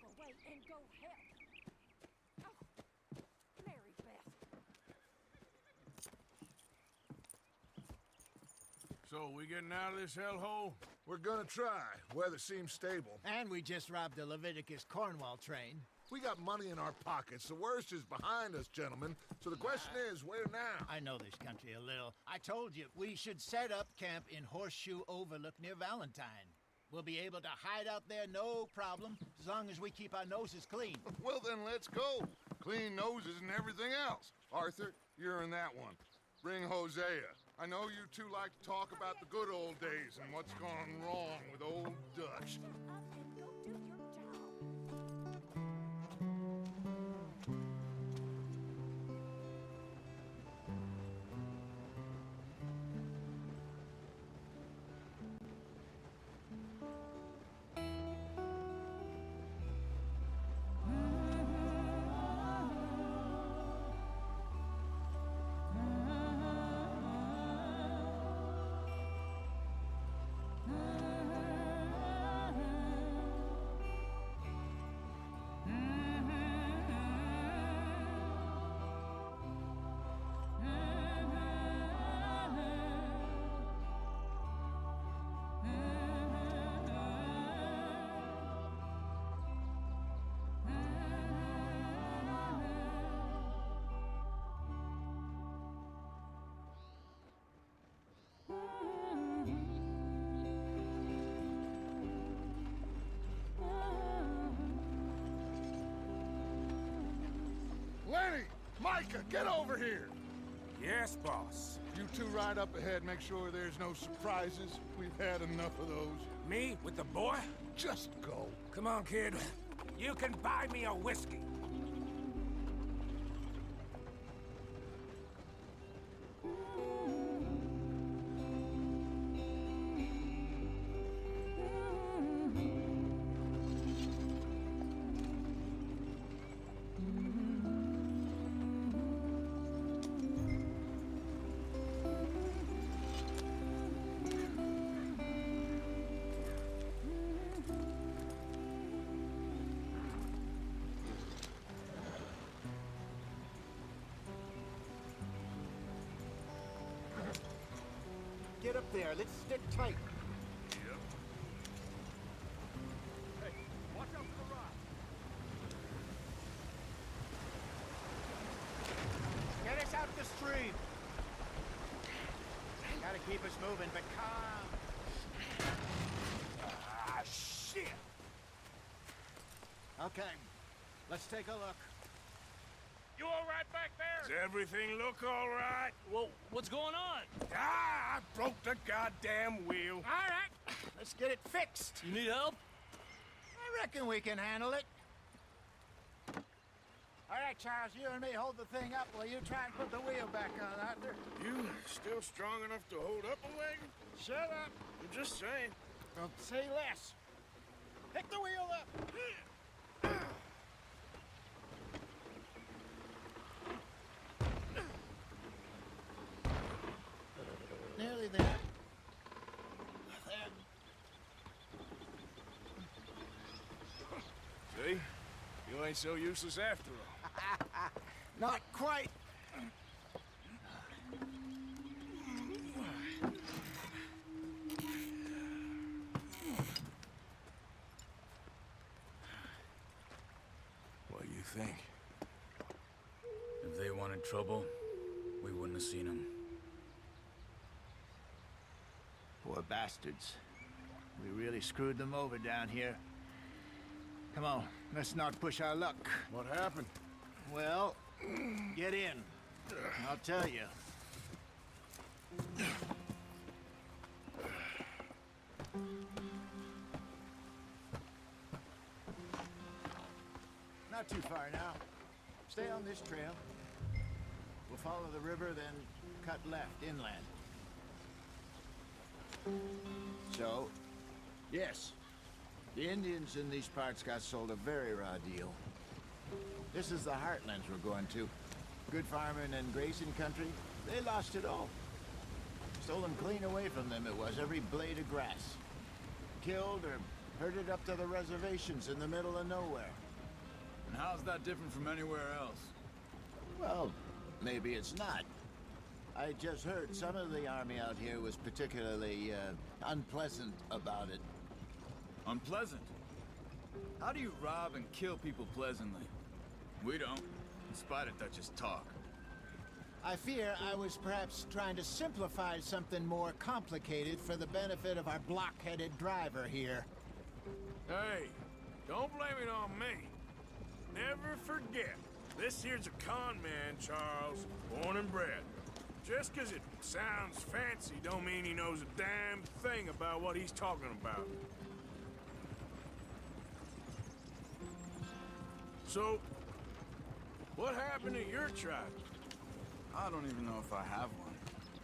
Look away and go help. Oh, Mary Beth. So, we getting out of this hellhole? We're gonna try. Weather seems stable. And we just robbed the Leviticus Cornwall train. We got money in our pockets. The worst is behind us, gentlemen. So the question is, where now? I know this country a little. I told you, we should set up camp in Horseshoe Overlook near Valentine. We'll be able to hide out there, no problem, as long as we keep our noses clean. Well, then let's go. Clean noses and everything else. Arthur, you're in that one. Bring Hosea. I know you two like to talk about the good old days and what's gone wrong with old Dutch. Up and go do your job. Lenny! Micah, get over here! Yes, boss. You two ride up ahead, make sure there's no surprises. We've had enough of those. Me with the boy? Just go. Come on, kid. You can buy me a whiskey. Get up there, let's stick tight. Yep. Hey, watch out for the rock. Get us out the stream. Gotta keep us moving, but calm. Ah, shit! Okay, let's take a look. You all right back Does there? everything look all right? Well, what's going on? Ah, I broke the goddamn wheel. All right, let's get it fixed. You need help? I reckon we can handle it. All right, Charles, you and me hold the thing up while you try and put the wheel back on, Arthur. You still strong enough to hold up a wagon? Shut up. I'm just saying. Well, say less. Pick the wheel up. Nearly there. There. See? You ain't so useless after all. Not quite. What do you think? If they wanted trouble, we wouldn't have seen them. Poor bastards. We really screwed them over down here. Come on, let's not push our luck. What happened? Well, get in. I'll tell you. Not too far now. Stay on this trail. We'll follow the river, then cut left inland. So, yes, the Indians in these parts got sold a very raw deal. This is the heartlands we're going to. Good farming and grazing country, they lost it all. Stolen clean away from them it was, every blade of grass. Killed or Herded up to the reservations in the middle of nowhere. And how's that different from anywhere else? Well, maybe it's not. I just heard some of the army out here was particularly, unpleasant about it. Unpleasant? How do you rob and kill people pleasantly? We don't, in spite of Dutch's talk. I fear I was perhaps trying to simplify something more complicated for the benefit of our block-headed driver here. Hey, don't blame it on me. Never forget, this here's a con man, Charles, born and bred. Just 'cause it sounds fancy don't mean he knows a damn thing about what he's talking about. So, what happened to your tribe? I don't even know if I have one.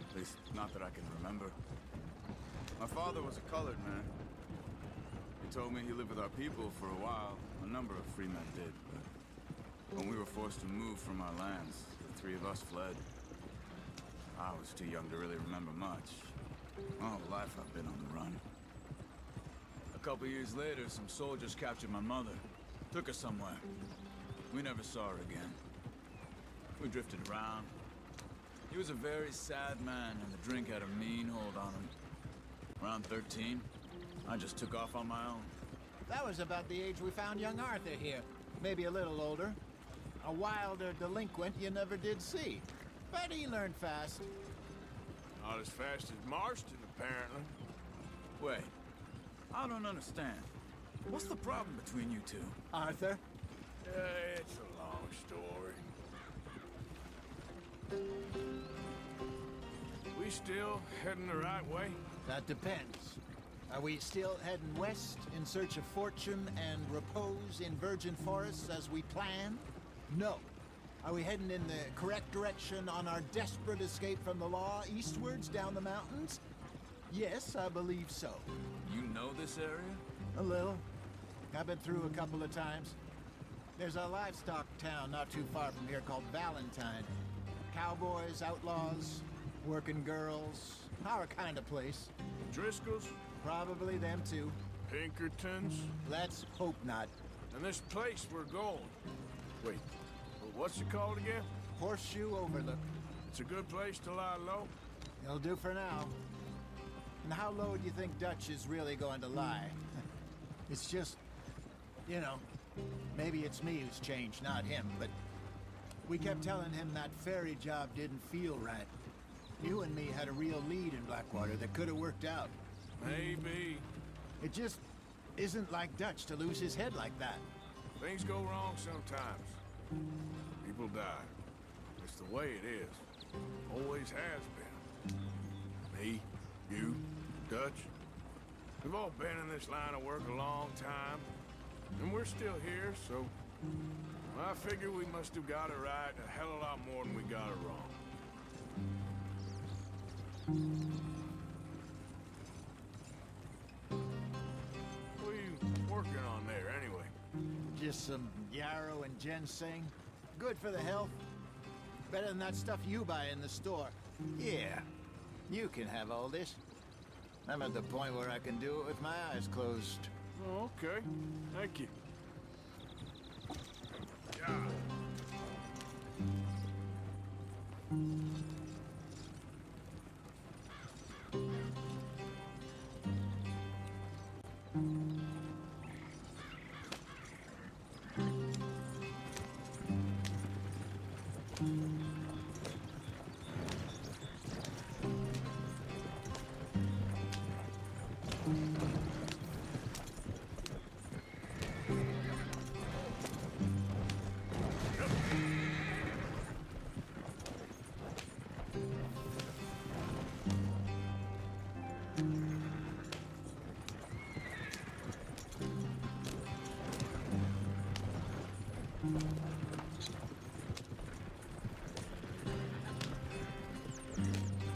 At least, not that I can remember. My father was a colored man. He told me he lived with our people for a while. A number of free men did, but when we were forced to move from our lands, the three of us fled. I was too young to really remember much. My whole life I've been on the run. A couple years later, some soldiers captured my mother. Took her somewhere. We never saw her again. We drifted around. He was a very sad man, and the drink had a mean hold on him. Around 13, I just took off on my own. That was about the age we found young Arthur here. Maybe a little older. A wilder delinquent you never did see. But he learned fast. Not as fast as Marston, apparently. Wait, I don't understand. What's the problem between you two? Arthur? It's a long story. We still heading the right way? That depends. Are we still heading west in search of fortune and repose in virgin forests as we planned? No. Are we heading in the correct direction on our desperate escape from the law eastwards down the mountains? Yes, I believe so. You know this area? A little. I've been through a couple of times. There's a livestock town not too far from here called Valentine. Cowboys, outlaws, working girls, our kind of place. Driscoll's? Probably them too. Pinkertons? Let's hope not. And this place we're going. Wait, what's it called again? Horseshoe Overlook. It's a good place to lie low? It'll do for now. And how low do you think Dutch is really going to lie? It's just, you know, maybe it's me who's changed, not him, but we kept telling him that ferry job didn't feel right. You and me had a real lead in Blackwater that could have worked out. Maybe. It just isn't like Dutch to lose his head like that. Things go wrong sometimes. People die. It's the way it is. Always has been. Me, you, Dutch. We've all been in this line of work a long time. And we're still here, so I figure we must have got it right a hell of a lot more than we got it wrong. What are you working on there, anyway? Just some yarrow and ginseng. Good for the health. Better than that stuff you buy in the store. Yeah, you can have all this. I'm at the point where I can do it with my eyes closed. Oh, okay. Thank you. Yeah.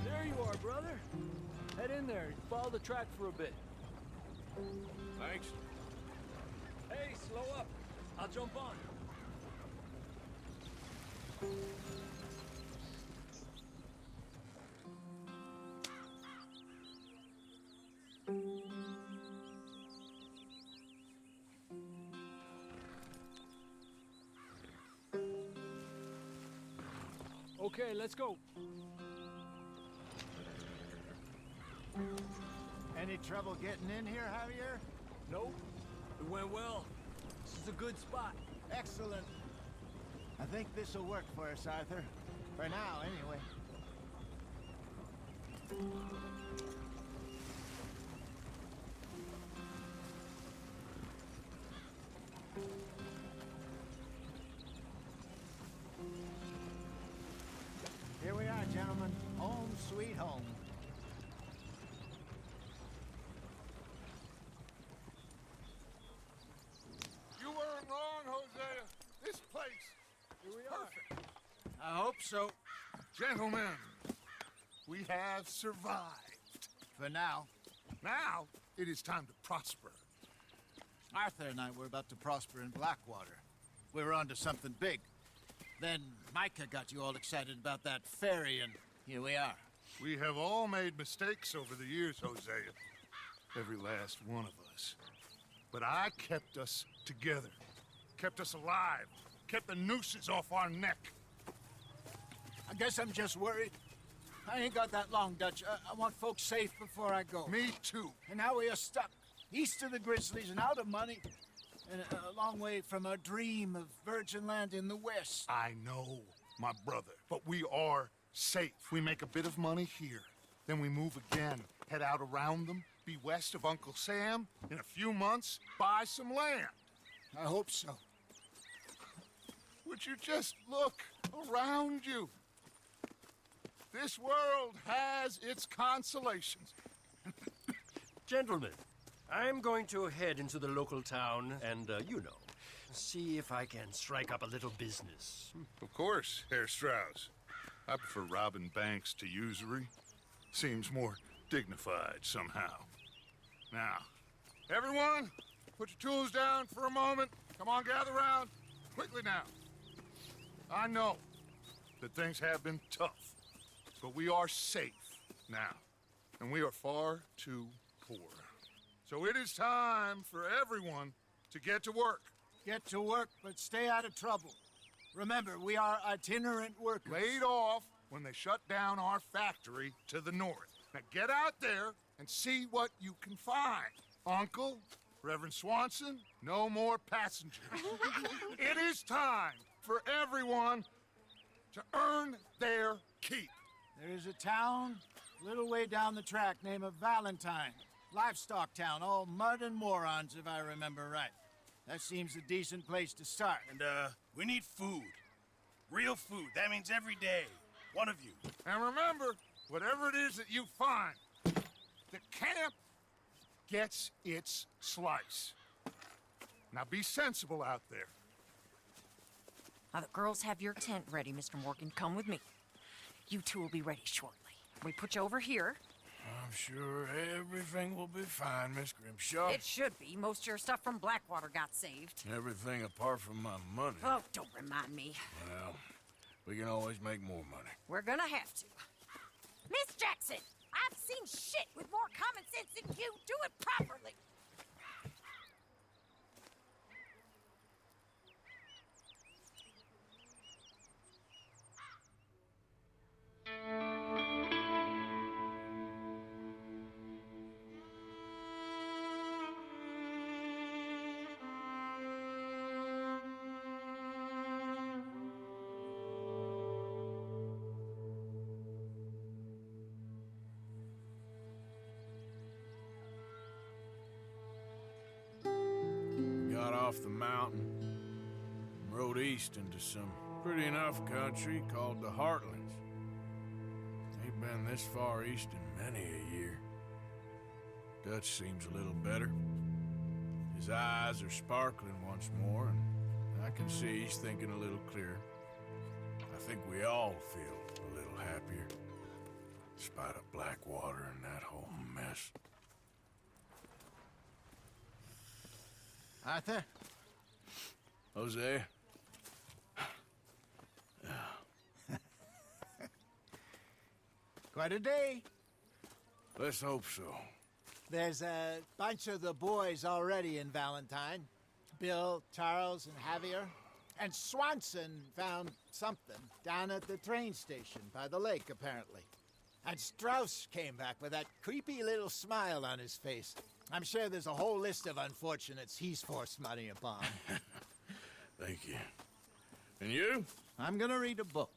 There you are, brother. Head in there and follow the track for a bit. Thanks. Hey, slow up. I'll jump on. Okay, let's go. Any trouble getting in here, Javier? Nope. It went well. This is a good spot. Excellent. I think this'll work for us, Arthur. For now, anyway. Here we are, gentlemen. Home sweet home. You weren't wrong, Hosea. This place, Here we perfect. I hope so. Gentlemen, we have survived. For now. Now, it is time to prosper. Arthur and I were about to prosper in Blackwater. We were onto something big. Then Micah got you all excited about that ferry, and here we are. We have all made mistakes over the years, Hosea. Every last one of us. But I kept us together. Kept us alive. Kept the nooses off our neck. I guess I'm just worried. I ain't got that long, Dutch. I want folks safe before I go. Me too. And now we are stuck, east of the Grizzlies and out of money, and a long way from our dream of virgin land in the west. I know, my brother. But we are safe. We make a bit of money here. Then we move again. Head out around them. Be west of Uncle Sam. In a few months, buy some land. I hope so. Would you just look around you? This world has its consolations. Gentlemen, I'm going to head into the local town and, see if I can strike up a little business. Of course, Herr Strauss. I prefer robbing banks to usury. Seems more dignified somehow. Now, everyone, put your tools down for a moment. Come on, gather round. Quickly now. I know that things have been tough, but we are safe now, and we are far too poor. So it is time for everyone to get to work. Get to work, but stay out of trouble. Remember, we are itinerant workers. Laid off when they shut down our factory to the north. Now get out there and see what you can find. Uncle, Reverend Swanson, no more passengers. It is time for everyone to earn their keep. There is a town a little way down the track named Valentine. Livestock town, all mud and morons, if I remember right. That seems a decent place to start. And, we need food. Real food. That means every day. One of you. And remember, whatever it is that you find, the camp gets its slice. Now be sensible out there. Now the girls have your tent ready, Mr. Morgan. Come with me. You two will be ready shortly. We put you over here. I'm sure everything will be fine, Miss Grimshaw. It should be. Most of your stuff from Blackwater got saved. Everything apart from my money. Oh, don't remind me. Well, we can always make more money. We're gonna have to. Miss Jackson, I've seen shit with more common sense than you. Do it properly. Got off the mountain, rode east into some pretty enough country called the Heartlands. Ain't been this far east in many a year. Dutch seems a little better. His eyes are sparkling once more, and I can see he's thinking a little clearer. I think we all feel a little happier, in spite of Blackwater and that whole mess. Arthur? Jose? Quite a day. Let's hope so. There's a bunch of the boys already in Valentine. Bill, Charles, and Javier. And Swanson found something down at the train station by the lake, apparently. And Strauss came back with that creepy little smile on his face. I'm sure there's a whole list of unfortunates he's forced money upon. Thank you. And you? I'm gonna read a book.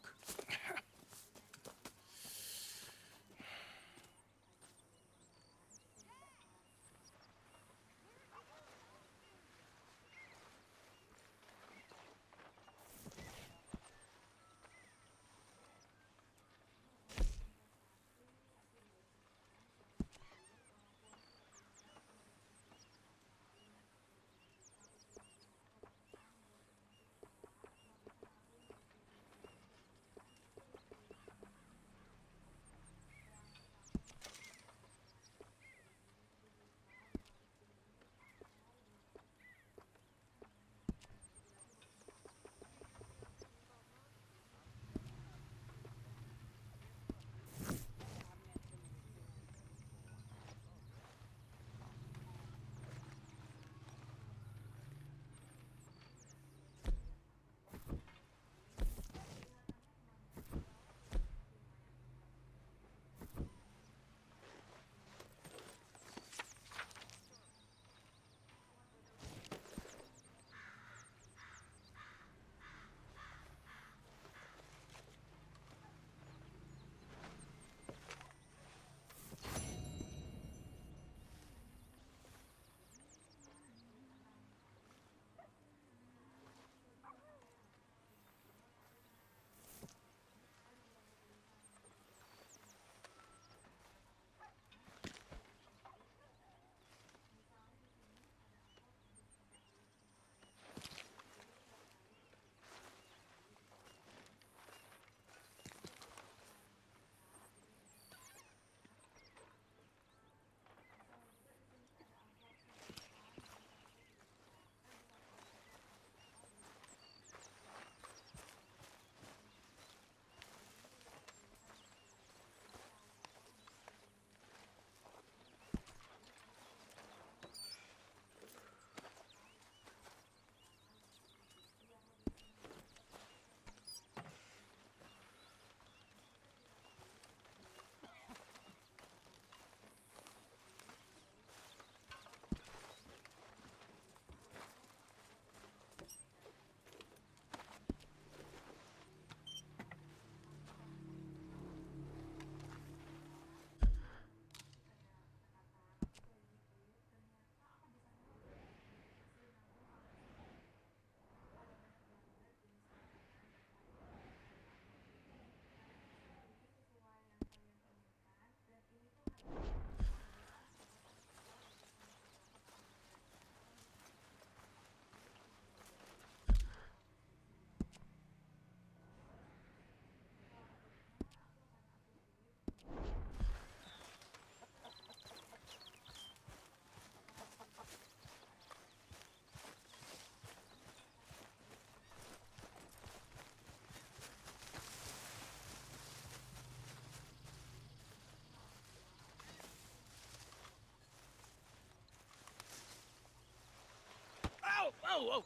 Whoa!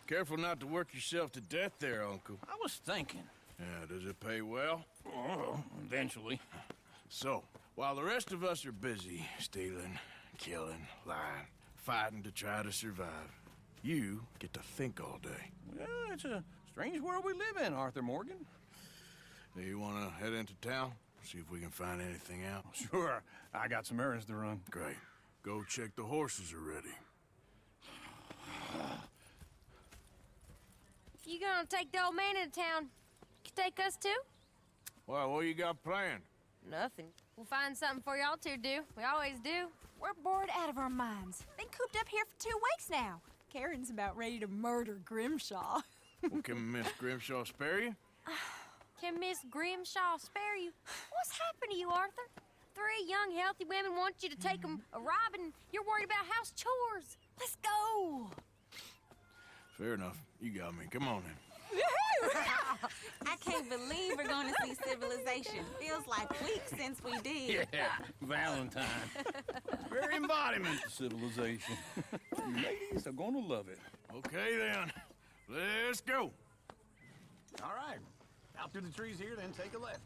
Careful not to work yourself to death there, Uncle. I was thinking. Yeah, does it pay well? Oh, eventually. So, while the rest of us are busy stealing, killing, lying, fighting to try to survive, you get to think all day. Well, it's a strange world we live in, Arthur Morgan. Do you want to head into town? See if we can find anything out? Sure, I got some errands to run. Great. Go check the horses are ready. If you gonna take the old man into town, you can take us too? Well, what you got planned? Nothing. We'll find something for y'all to do. We always do. We're bored out of our minds. Been cooped up here for 2 weeks now. Karen's about ready to murder Grimshaw. Well, can Miss Grimshaw spare you? Can Miss Grimshaw spare you? What's happened to you, Arthur? 3 young, healthy women want you to take them a robbing. You're worried about house chores. Let's go. Fair enough. You got me. Come on then. I can't believe we're going to see civilization. Feels like weeks since we did. Yeah, Valentine. Very embodiment of civilization. You ladies are gonna love it. Okay then. Let's go. Out through the trees here, then take a left.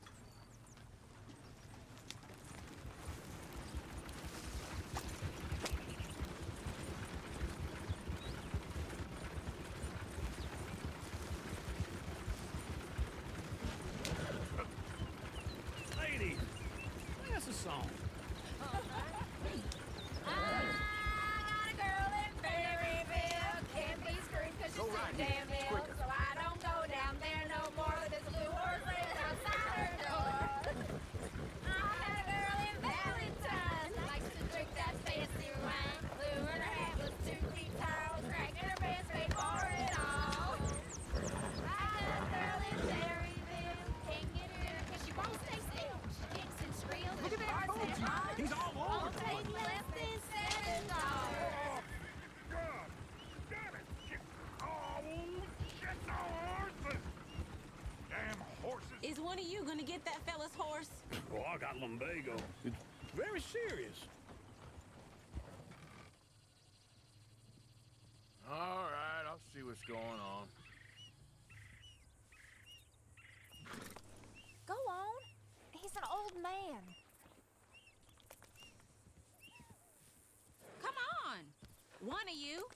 Lady, sing us a song. Go right here. It's quicker. So I don't go down there no more. There's a blue horse laying outside her door. I had a girl in Valentine. Likes to drink that fancy wine. Blue in her hat was 2 feet tall. Cracking her pants paid for it all. I had a girl in Maryville. Can't get her 'cause she won't stay still. She kicks and squeals. Look at that coach. He's all over Won't the take place. less than $7. God damn it! Oh, shit, no horses! Damn horses! Is one of you gonna get that fella's horse? Oh, I got lumbago. It's very serious. All right, I'll see what's going on. Go on. He's an old man. Come on! One of you.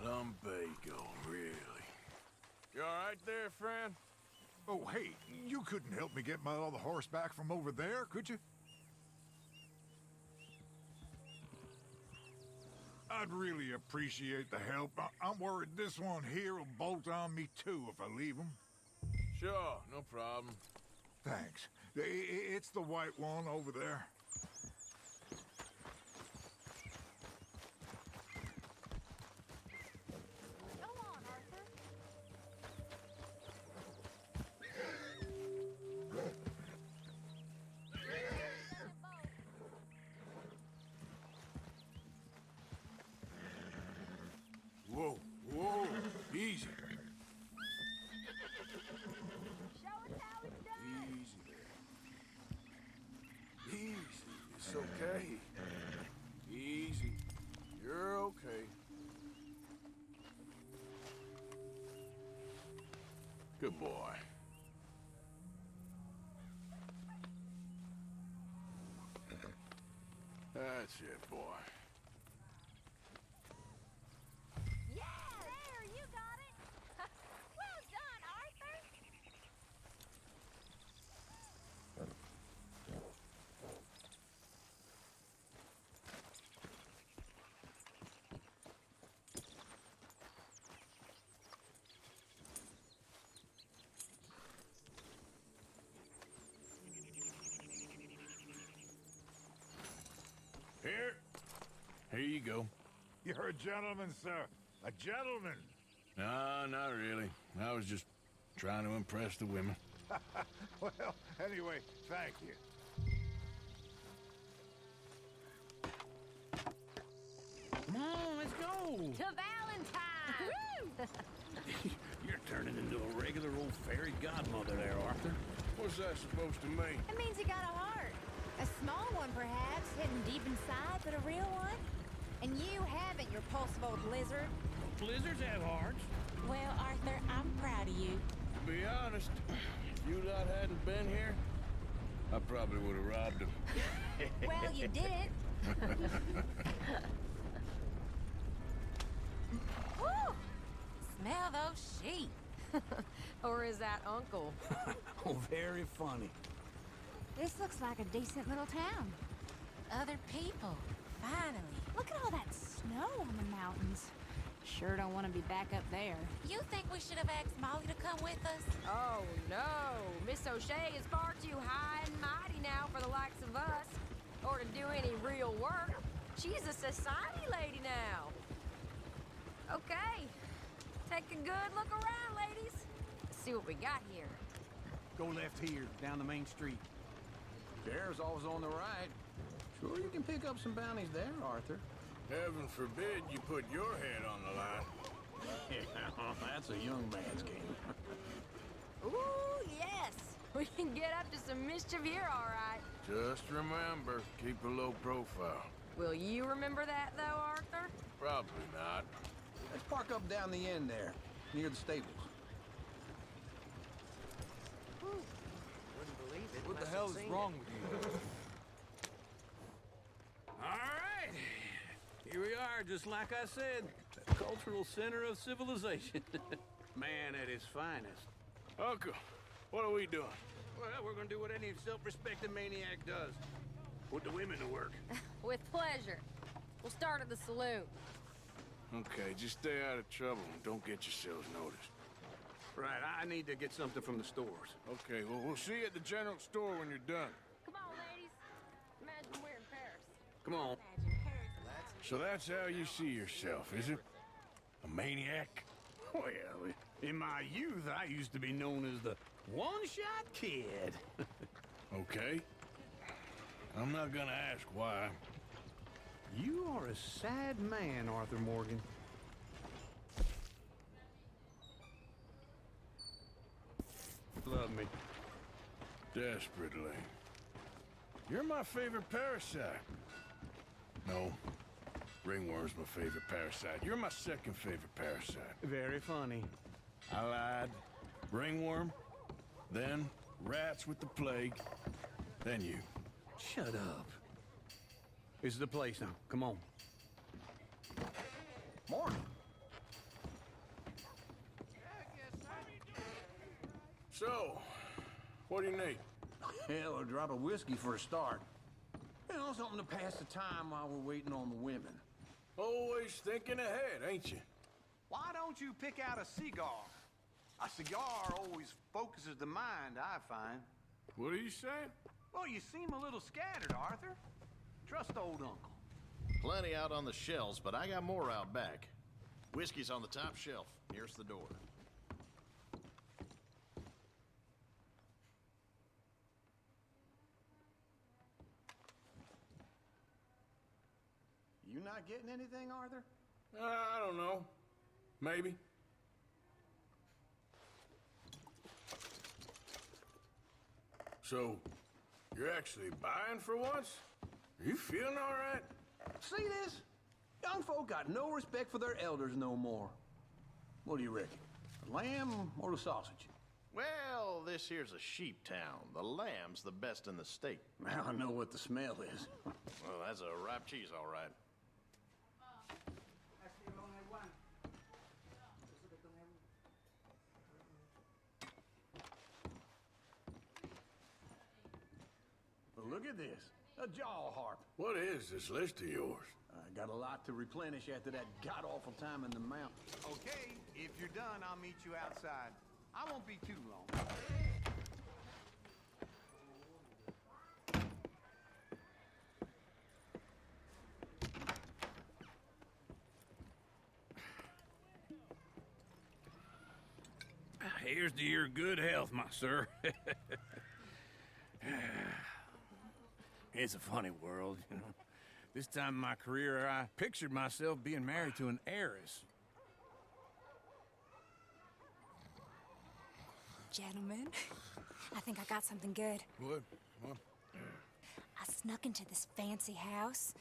Lumbago, really? You all right there, friend? Oh, hey, you couldn't help me get my other horse back from over there, could you? I'd really appreciate the help. I'm worried this one here will bolt on me too if I leave him. Sure, no problem. Thanks. It's the white one over there. Go on, Arthur. Whoa, whoa, easy. Easy there. Easy, it's okay. Easy. You're okay. Good boy. That's it, boy. Yeah, there, you got it. Well done, Arthur. Here you go. You're a gentleman, sir. A gentleman. No, not really. I was just trying to impress the women. Well, anyway, thank you. Come on, let's go. To Valentine. You're turning into a regular old fairy godmother there, Arthur. What's that supposed to mean? It means you got a heart. A small one, perhaps, hidden deep inside, but a real one. And you haven't, you repulsive old lizard. Blizzards have hearts. Well, Arthur, I'm proud of you. To be honest, if you lot hadn't been here, I probably would have robbed him. Well, you didn't. Whew. Smell those sheep. Or is that Uncle? Oh, very funny. This looks like a decent little town. Other people. Finally. Look at all that snow on the mountains. Sure don't want to be back up there. You think we should have asked Molly to come with us? Oh, no. Miss O'Shea is far too high and mighty now for the likes of us. Or to do any real work. She's a society lady now. Okay. Take a good look around, ladies. See what we got here. Go left here, down the main street. Bear's always on the right. Sure you can pick up some bounties there, Arthur. Heaven forbid you put your head on the line. Yeah, that's a young man's game. Ooh, yes. We can get up to some mischief here, all right. Just remember, keep a low profile. Will you remember that, though, Arthur? Probably not. Let's park up down the end there, near the stables. wrong with you? All right. Here we are, just like I said. The cultural center of civilization. Man at his finest. Uncle, what are we doing? Well, we're gonna do what any self-respecting maniac does. Put the women to work. With pleasure. We'll start at the saloon. Okay, just stay out of trouble and don't get yourselves noticed. Right, I need to get something from the stores. Okay, well, we'll see you at the general store when you're done. Come on, ladies. Imagine we're in Paris. Come on. So that's how you see yourself, is it? A maniac? Well, in my youth, I used to be known as the one-shot kid. Okay. I'm not gonna ask why. You are a sad man, Arthur Morgan. Love me. Desperately. You're my favorite parasite. No. Ringworm's my favorite parasite. You're my second favorite parasite. Very funny. I lied. Ringworm, then rats with the plague, then you. Shut up. This is the place now. Come on. Morning. So, what do you need? Hell, a drop of whiskey for a start. You know, something to pass the time while we're waiting on the women. Always thinking ahead, ain't you? Why don't you pick out a cigar? A cigar always focuses the mind, I find. What are you saying? Well, you seem a little scattered, Arthur. Trust old uncle. Plenty out on the shelves, but I got more out back. Whiskey's on the top shelf, nearest the door. You not getting anything, Arthur? I don't know. Maybe. So, you're actually buying for once? Are you feeling all right? See this? Young folk got no respect for their elders no more. What do you reckon? The lamb or the sausage? Well, this here's a sheep town. The lamb's the best in the state. Now I know what the smell is. Well, that's a ripe cheese, all right. But look at this. A jaw harp. What is this list of yours? I got a lot to replenish after that god-awful time in the mountains. Okay, if you're done, I'll meet you outside. I won't be too long. Here's to your good health, my sir. It's a funny world, you know. This time in my career, I pictured myself being married to an heiress. Gentlemen, I think I got something good. What? I snuck into this fancy house,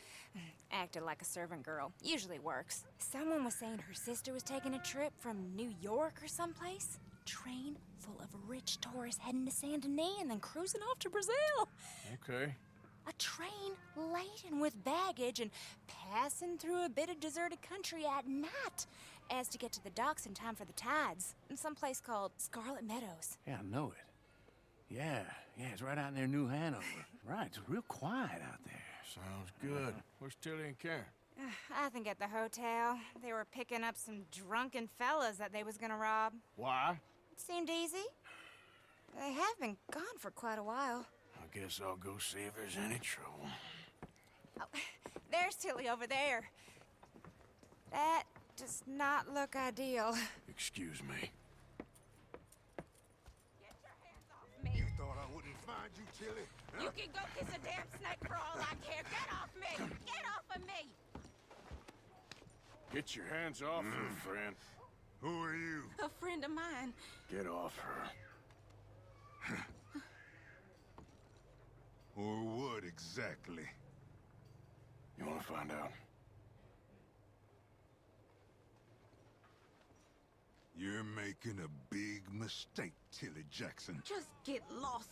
acted like a servant girl. Usually works. Someone was saying her sister was taking a trip from New York or someplace. Train full of rich tourists heading to Saint Denis and then cruising off to Brazil. Okay. A train laden with baggage and passing through a bit of deserted country at night as to get to the docks in time for the tides in some place called Scarlet Meadows. Yeah, I know it. Yeah, it's right out near New Hanover. Right, it's real quiet out there. Sounds good. Where's Tilly and Karen? I think at the hotel. They were picking up some drunken fellas that they was gonna rob. Why? It seemed easy. They have been gone for quite a while. I guess I'll go see if there's any trouble. Oh, there's Tilly over there. That does not look ideal. Excuse me. Get your hands off me. You thought I wouldn't find you, Tilly? You can go kiss a damn snake for all I care. Get off me! Get off of me! Get your hands off her, friend. Who are you? A friend of mine. Get off her. Or what exactly? You want to find out? You're making a big mistake, Tilly Jackson. Just get lost.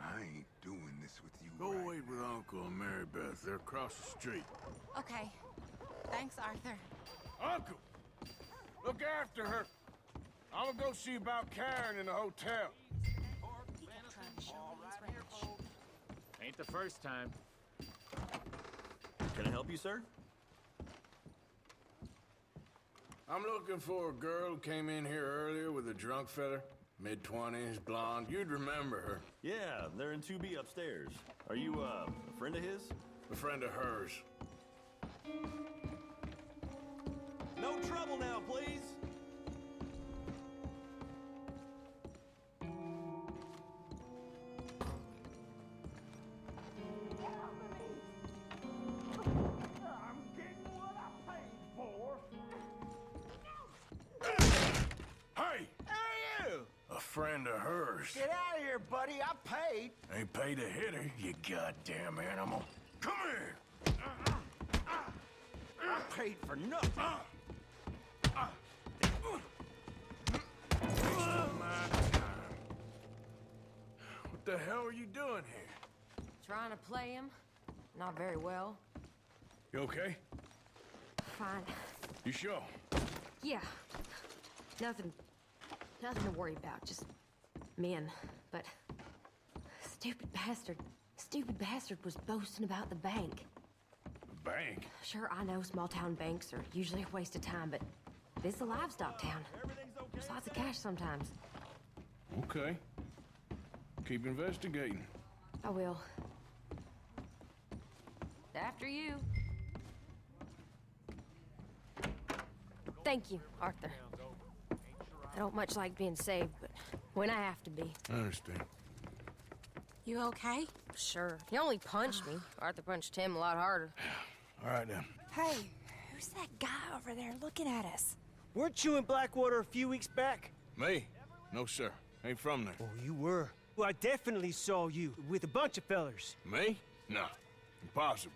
I ain't doing this with you. Go wait with Uncle and Mary Beth. They're across the street. Okay. Thanks, Arthur. Uncle! Look after her. I'm gonna go see about Karen in the hotel. Ain't the first time. Can I help you, sir? I'm looking for a girl who came in here earlier with a drunk fella. Mid-20s, blonde. You'd remember her. Yeah, they're in 2B upstairs. Are you, a friend of his? A friend of hers. No trouble now, please. Hey! Who are you? A friend of hers. Get out of here, buddy. I paid. Ain't paid to hit her, you goddamn animal. Come here! I paid for nothing. What the hell are you doing here? Trying to play him. Not very well. You okay? Fine. You sure? Yeah. Nothing to worry about. Just men. But stupid bastard was boasting about the bank. The bank? Sure, I know small town banks are usually a waste of time, but this is a livestock town. There's lots of cash sometimes. Okay. Keep investigating. I will. After you. Thank you, Arthur. I don't much like being saved, but when I have to be. I understand. You okay? Sure. He only punched me. Arthur punched him a lot harder. All right, then. Hey, who's that guy over there looking at us? Weren't you in Blackwater a few weeks back? Me? No, sir. Ain't from there. Oh, you were. Well, I definitely saw you with a bunch of fellers. Me? No. Impossible.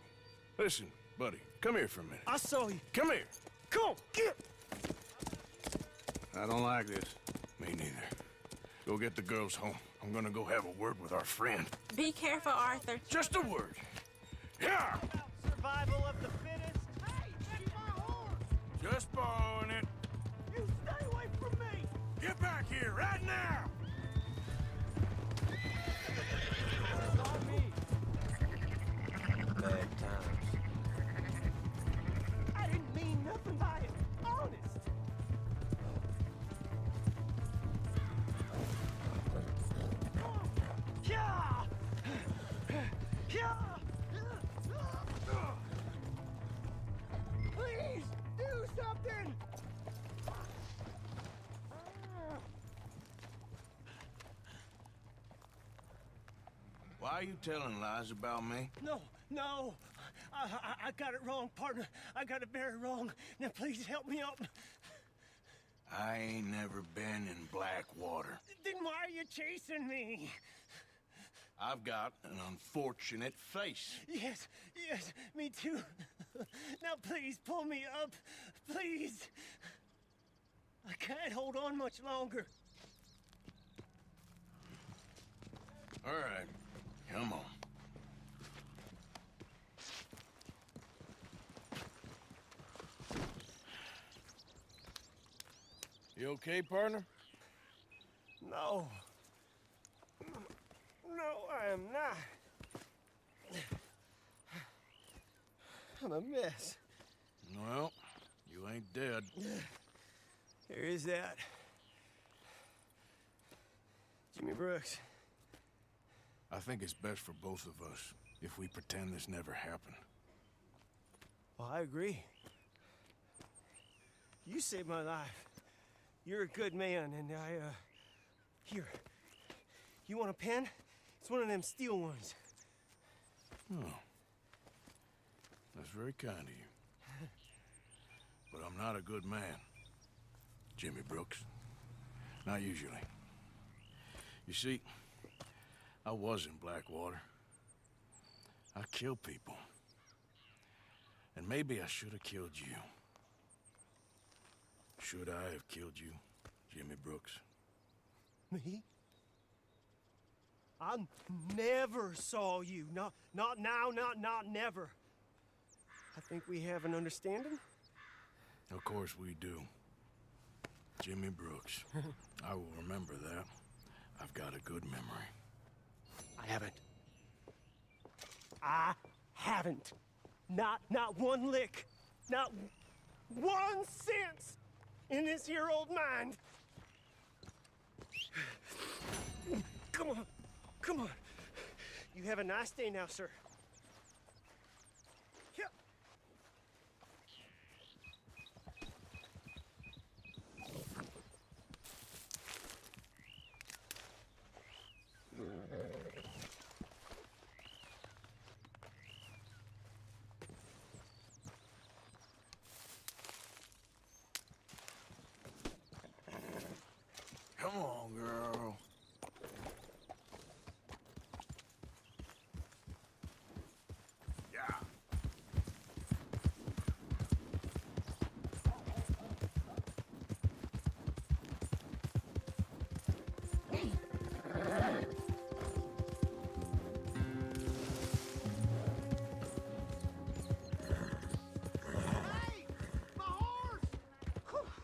Listen, buddy, come here for a minute. I saw you. Come here. Come on, get! I don't like this. Me neither. Go get the girls home. I'm gonna go have a word with our friend. Be careful, Arthur. Just a word. Yeah! Survival of the fittest. Hey, that's my horse. Just borrowing it. You stay away from me! Get back here right now! Bad times. I didn't mean nothing by it. Honest. Yeah! Yeah! Please, do something! Why are you telling lies about me? No. I got it wrong, partner. I got it very wrong. Now, please help me out. I ain't never been in Blackwater. Then why are you chasing me? I've got an unfortunate face. Yes, me too. Now, please, pull me up. Please. I can't hold on much longer. All right, come on. You okay, partner? No. No, I am not. I'm a mess. Well, you ain't dead. There is that. Jimmy Brooks. I think it's best for both of us if we pretend this never happened. Well, I agree. You saved my life. You're a good man, and here. You want a pen? It's one of them steel ones. Oh. That's very kind of you. But I'm not a good man, Jimmy Brooks. Not usually. You see, I was in Blackwater. I killed people. And maybe I should have killed you. Should I have killed you, Jimmy Brooks? Me? I never saw you. Not now, not never. I think we have an understanding? Of course we do. Jimmy Brooks. I will remember that. I've got a good memory. I haven't. Not one lick. Not 1 cent in this here old mind. Come on. You have a nice day now, sir. Yep. Come on, girl. Yeah.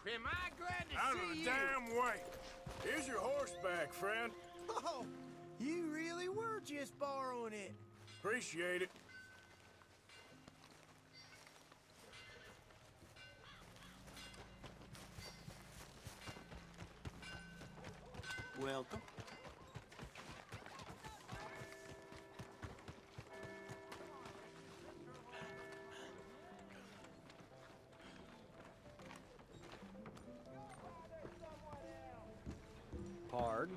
Am I glad to Out see of the you? damn way. Here's your horseback, friend. Oh, you really were just borrowing it. Appreciate it. Welcome. Hard.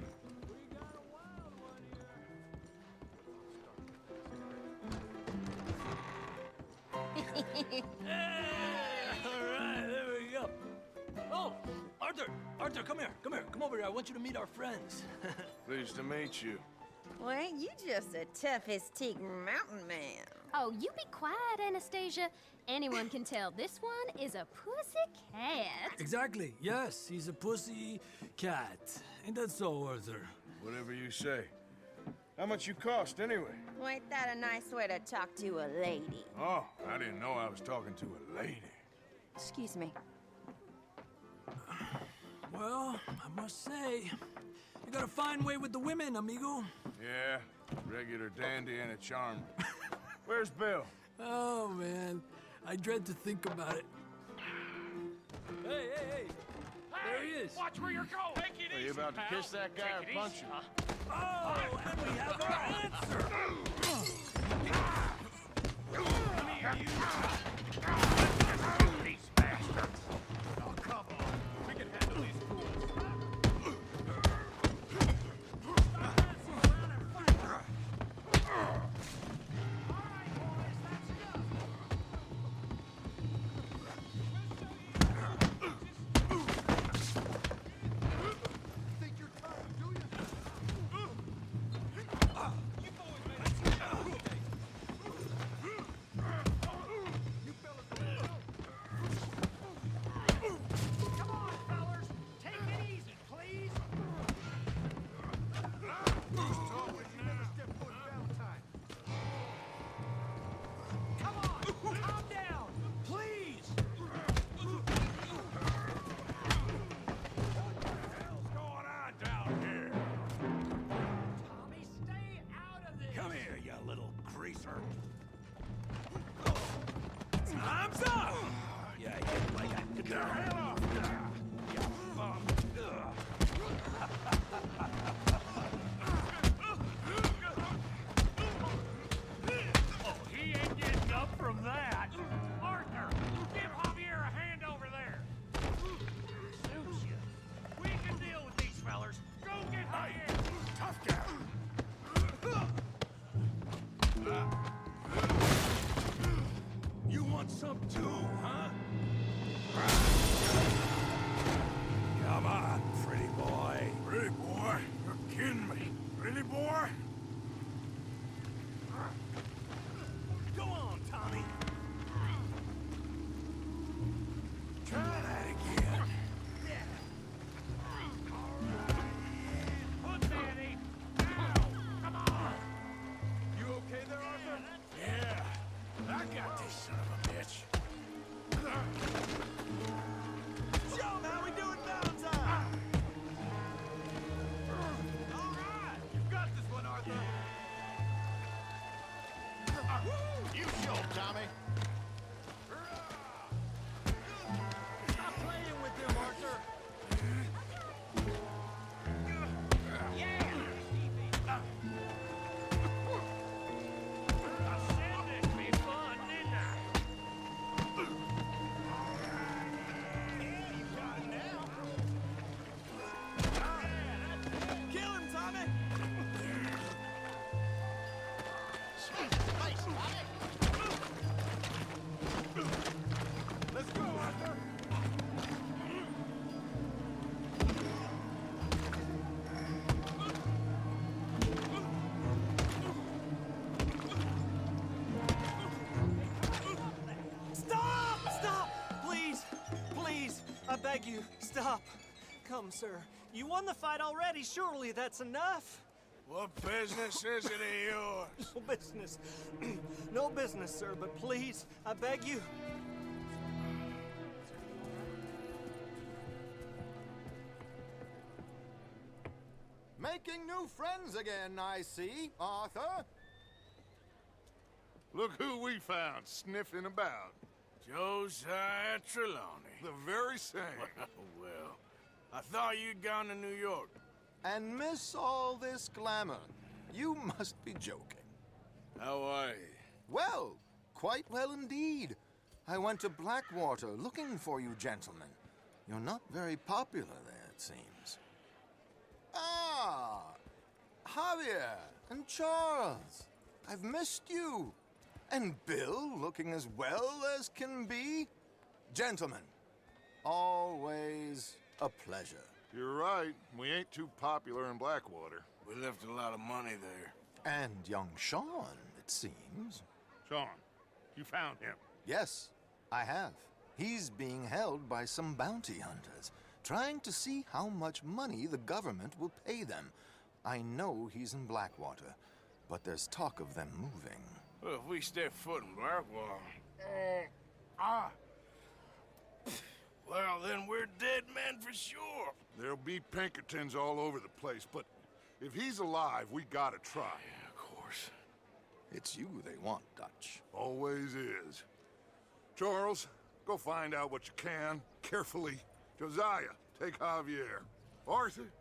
All right, there we go. Oh, Arthur, come here. Come over here. I want you to meet our friends. Pleased to meet you. Well, ain't you just the toughest teak mountain man? Oh, you be quiet, Anastasia. Anyone can tell this one is a pussy cat. Exactly. Yes, he's a pussy cat. Ain't that so, Arthur? Whatever you say. How much you cost, anyway? Well, ain't that a nice way to talk to a lady? Oh, I didn't know I was talking to a lady. Excuse me. Well, I must say, you got a fine way with the women, amigo. Yeah, regular dandy and a charmer. Where's Bill? Oh, man. I dread to think about it. Hey! There he is. Watch where you're going. Take it Are easy, you about to pal. kiss that guy Take or it punch easy, him? huh? Oh, and we have our answer. Come here, you. These bastards. Oh, come on. We can handle these fools. Come here, you little greaser. Time's up! Yeah, like I get the hell off there! You bum! Oh, he ain't getting up from that. Arthur, give Javier a hand over there. Suits you. We can deal with these fellers. Go get Javier. Tough guy. You want some too, huh? Come on, pretty boy. Pretty boy? You're kidding me. Pretty boy? Go on, Tommy. Try that again. Put that in. Now. Come Stop. Come, sir. You won the fight already. Surely that's enough. What business is it of yours? No business. No business, sir, but please, I beg you. Making new friends again, I see, Arthur. Look who we found sniffing about. Josiah Trelawney. The very same. Well, I thought you'd gone to New York. And miss all this glamour. You must be joking. How are you? Well, quite well indeed. I went to Blackwater looking for you gentlemen. You're not very popular there, it seems. Ah, Javier and Charles. I've missed you. And Bill looking as well as can be. Gentlemen, always a pleasure. You're right. We ain't too popular in Blackwater. We left a lot of money there. And young Sean, it seems. Sean, you found him? Yes, I have. He's being held by some bounty hunters, trying to see how much money the government will pay them. I know he's in Blackwater, but there's talk of them moving. Well, if we step foot in Blackwater... Well, then we're dead men for sure. There'll be Pinkertons all over the place, but if he's alive, we gotta try. Yeah, of course. It's you they want, Dutch. Always is. Charles, go find out what you can, carefully. Josiah, take Javier. Arthur,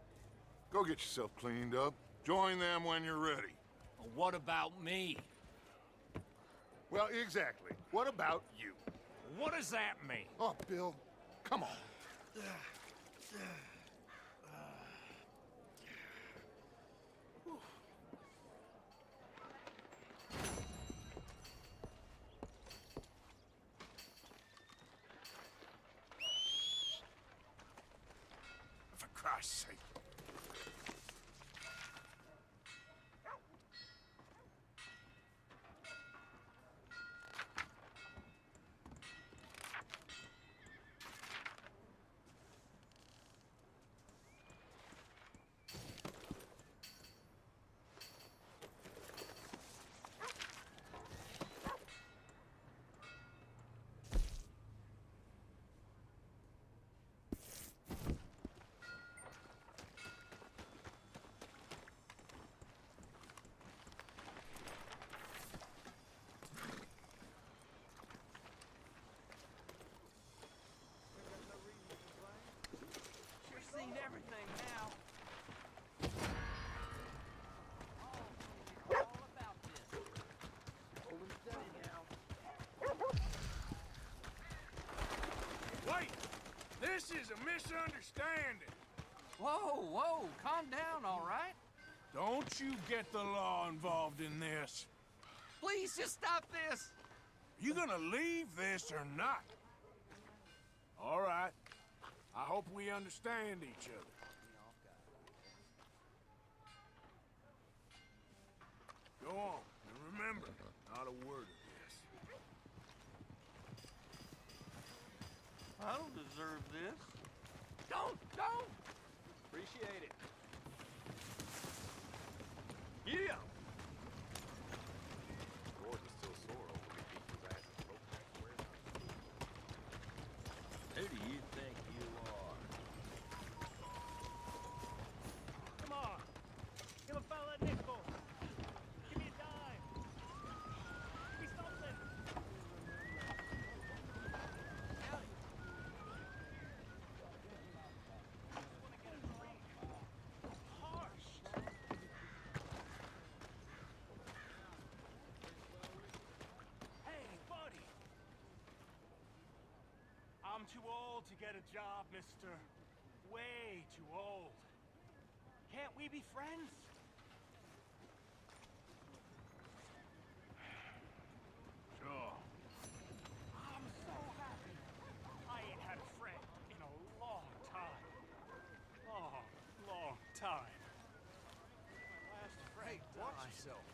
go get yourself cleaned up. Join them when you're ready. Well, what about me? Well, exactly. What about you? What does that mean? Oh, Bill, come on. For Christ's sake. Seen everything now. Wait! This is a misunderstanding. Whoa, whoa, calm down, all right? Don't you get the law involved in this. Please just stop this. You gonna leave this or not? All right. I hope we understand each other. Go on, and remember, not a word of this. I don't deserve this. Don't. Appreciate it. Yeah. Gordon's still sore over the beat his ass and broke that square. Who do you think you are? Come on. Give a fella a nickel. Give me a dime. Give me something. Hey, buddy. I'm too old to get a job, mister. Way too old. Can't we be friends? Sure. I'm so happy. I ain't had a friend in a long time. Long time. My last friend died. Watch yourself.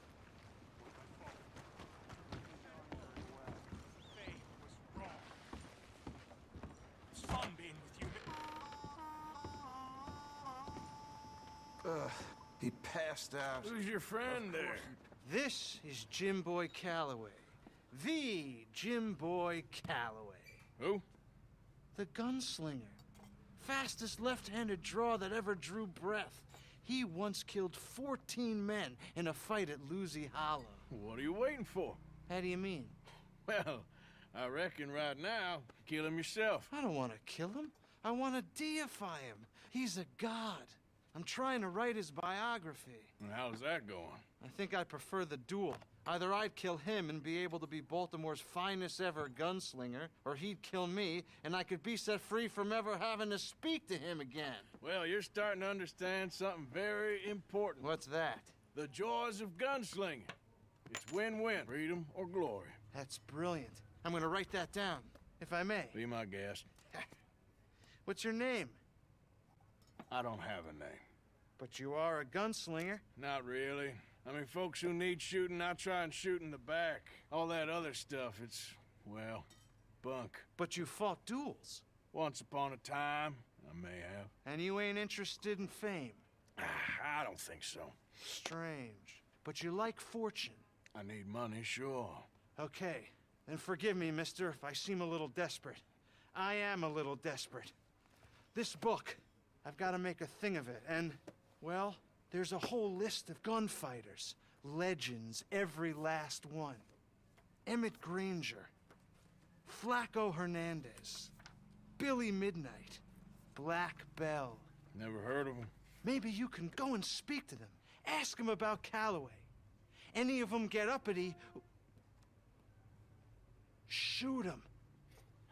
Faye was wrong. It's fun being with you, but He passed out. Who's your friend there? This is Jim Boy Calloway. The Jim Boy Calloway. Who? The gunslinger. Fastest left-handed draw that ever drew breath. He once killed 14 men in a fight at Lucy Hollow. What are you waiting for? How do you mean? Well, I reckon right now, kill him yourself. I don't want to kill him. I want to deify him. He's a god. I'm trying to write his biography. And how's that going? I think I prefer the duel. Either I'd kill him and be able to be Baltimore's finest ever gunslinger, or he'd kill me and I could be set free from ever having to speak to him again. Well, you're starting to understand something very important. What's that? The joys of gunslinging. It's win-win, freedom or glory. That's brilliant. I'm gonna write that down, if I may. Be my guest. What's your name? I don't have a name. But you are a gunslinger. Not really. I mean, folks who need shooting, I try and shoot in the back. All that other stuff, it's, well, bunk. But you fought duels. Once upon a time, I may have. And you ain't interested in fame. I don't think so. Strange. But you like fortune. I need money, sure. Okay. Then forgive me, mister, if I seem a little desperate. I am a little desperate. This book, I've got to make a thing of it, and, well, there's a whole list of gunfighters. Legends, every last one. Emmett Granger, Flaco Hernandez, Billy Midnight, Black Bell. Never heard of them. Maybe you can go and speak to them. Ask them about Calloway. Any of them get uppity, shoot them.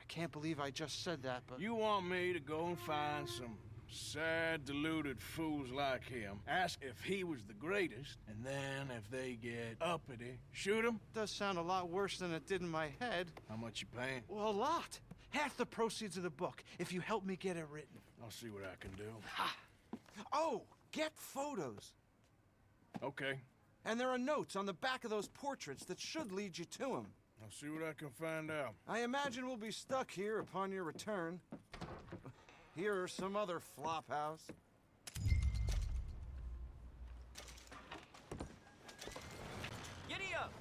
I can't believe I just said that, but... You want me to go and find some sad, deluded fools like him, ask if he was the greatest, and then if they get uppity, shoot him? Does sound a lot worse than it did in my head. How much you paying? Well, a lot. Half the proceeds of the book, if you help me get it written. I'll see what I can do. Ha! Oh, get photos. Okay. And there are notes on the back of those portraits that should lead you to him. I'll see what I can find out. I imagine we'll be stuck here upon your return. Here or some other flop house. Giddy up!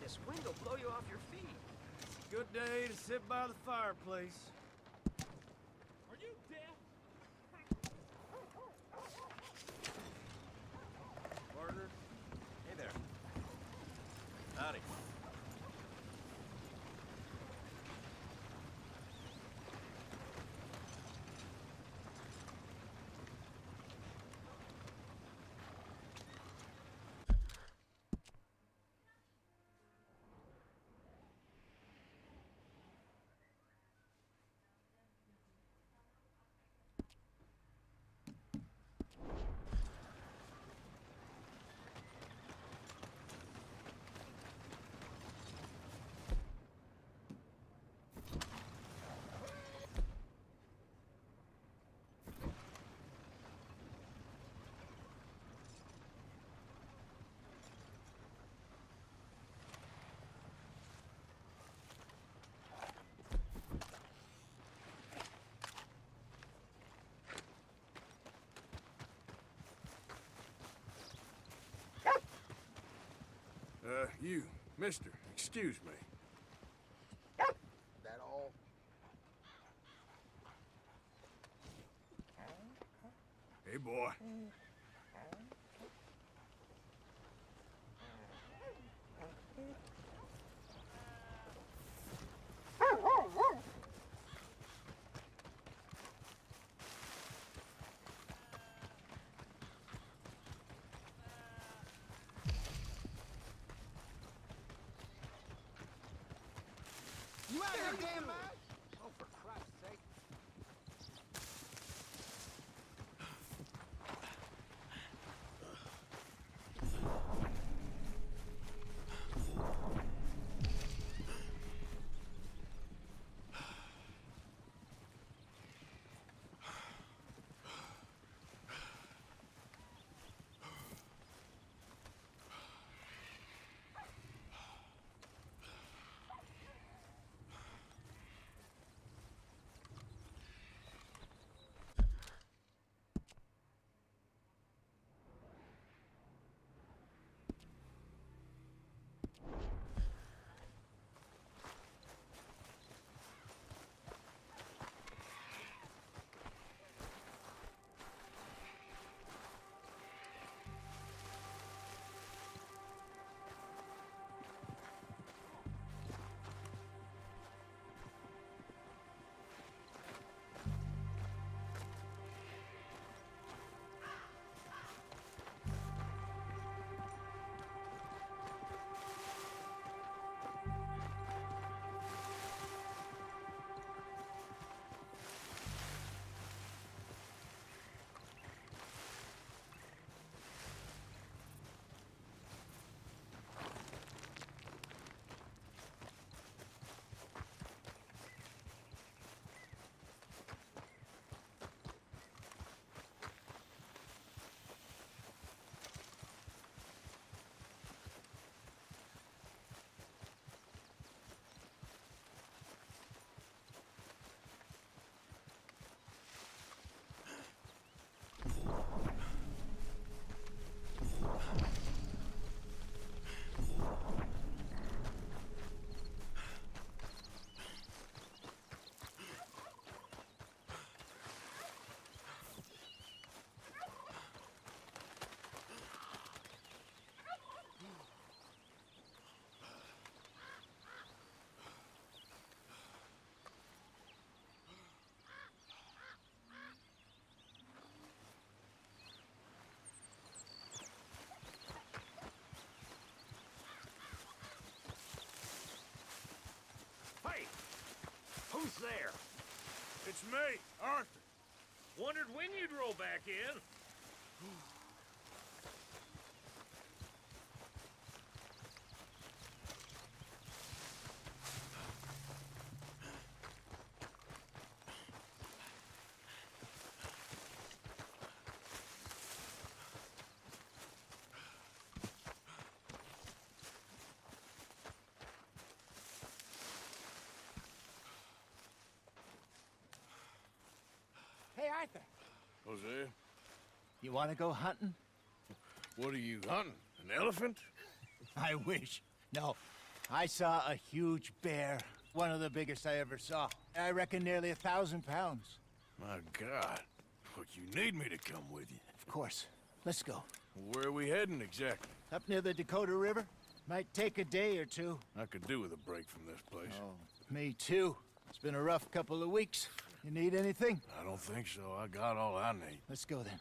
This wind will blow you off your feet. It's a good day to sit by the fireplace. Are you deaf? Partner. Hey there. Howdy. You, mister, excuse me. That all? Hey, boy. You out of your damn mind? Oh, for Christ's sake. there? It's me, Arthur. Wondered when you'd roll back in. Hey, Arthur. Hosea, You want to go hunting? what are you hunting? An elephant? I wish. No. I saw a huge bear. One of the biggest I ever saw. I reckon nearly 1,000 pounds. My God. Look, you need me to come with you. Of course. Let's go. Where are we heading exactly? Up near the Dakota River. Might take a day or two. I could do with a break from this place. Oh, me too. It's been a rough couple of weeks. You need anything? I don't think so. I got all I need. Let's go then.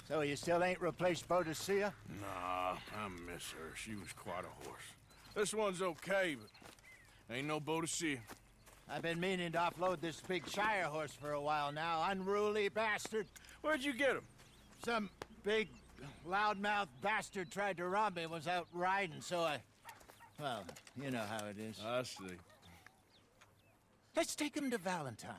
So you still ain't replaced Boadicea? Nah, I miss her. She was quite a horse. This one's okay, but ain't no Boadicea. I've been meaning to offload this big Shire horse for a while now. Unruly bastard. Where'd you get him? Some big, loudmouth bastard tried to rob me and was out riding, so I... Well, you know how it is. I see. Let's take him to Valentine.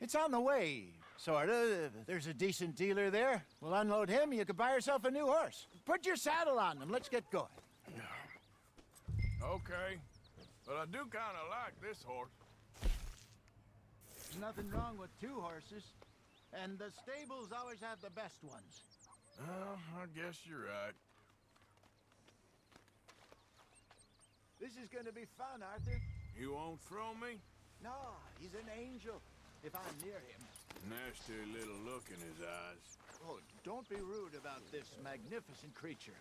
It's on the way, sorta. If there's a decent dealer there, we'll unload him, you could buy yourself a new horse. Put your saddle on him, let's get going. Okay, but I do kind of like this horse. There's nothing wrong with two horses, and the stables always have the best ones. Well, I guess you're right. This is gonna be fun, Arthur. You won't throw me? No, he's an angel, if I'm near him. Nasty little look in his eyes. Oh, don't be rude about this magnificent creature.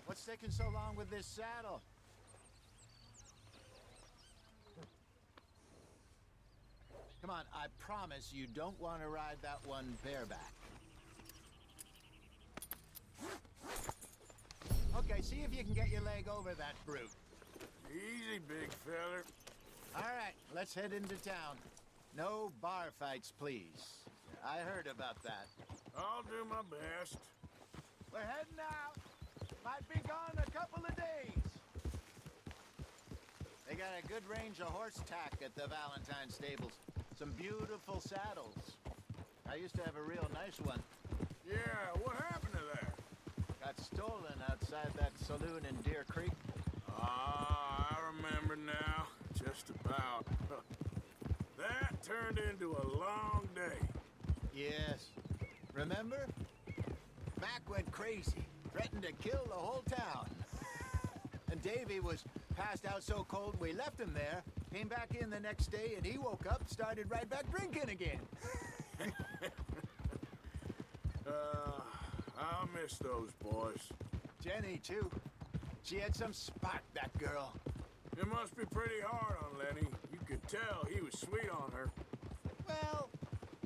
What's taking so long with this saddle? Come on, I promise you don't want to ride that one bareback. Okay, see if you can get your leg over that brute. Easy, big feller. All right, let's head into town. No bar fights, please. I heard about that. I'll do my best. We're heading out. Might be gone a couple of days. They got a good range of horse tack at the Valentine stables. Some beautiful saddles. I used to have a real nice one. Yeah, what happened to that? Got stolen outside that saloon in Deer Creek. Ah, I remember now. Just about. That turned into a long day. Yes. Remember? Mac went crazy. Threatened to kill the whole town. And Davy was passed out so cold we left him there, came back in the next day, and he woke up, started right back drinking again. I'll miss those boys. Jenny, too. She had some spark, that girl. It must be pretty hard on Lenny. You could tell he was sweet on her. Well,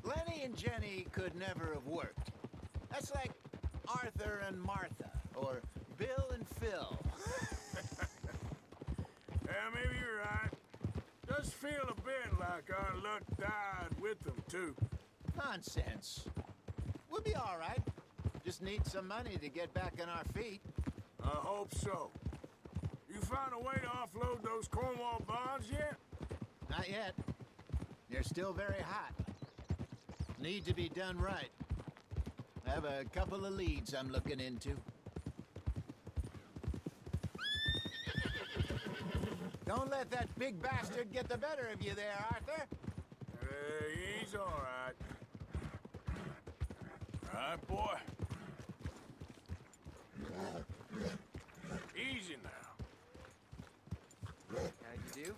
Lenny and Jenny could never have worked. That's like Arthur and Martha, or Bill and Phil. Yeah, maybe you're right. Does feel a bit like our luck died with them, too. Nonsense. We'll be all right. Just need some money to get back on our feet. I hope so. You found a way to offload those Cornwall bonds yet? Not yet. They're still very hot. Need to be done right. I have a couple of leads I'm looking into. Don't let that big bastard get the better of you there, Arthur. He's all right. All right, boy. Easy now. How'd you do?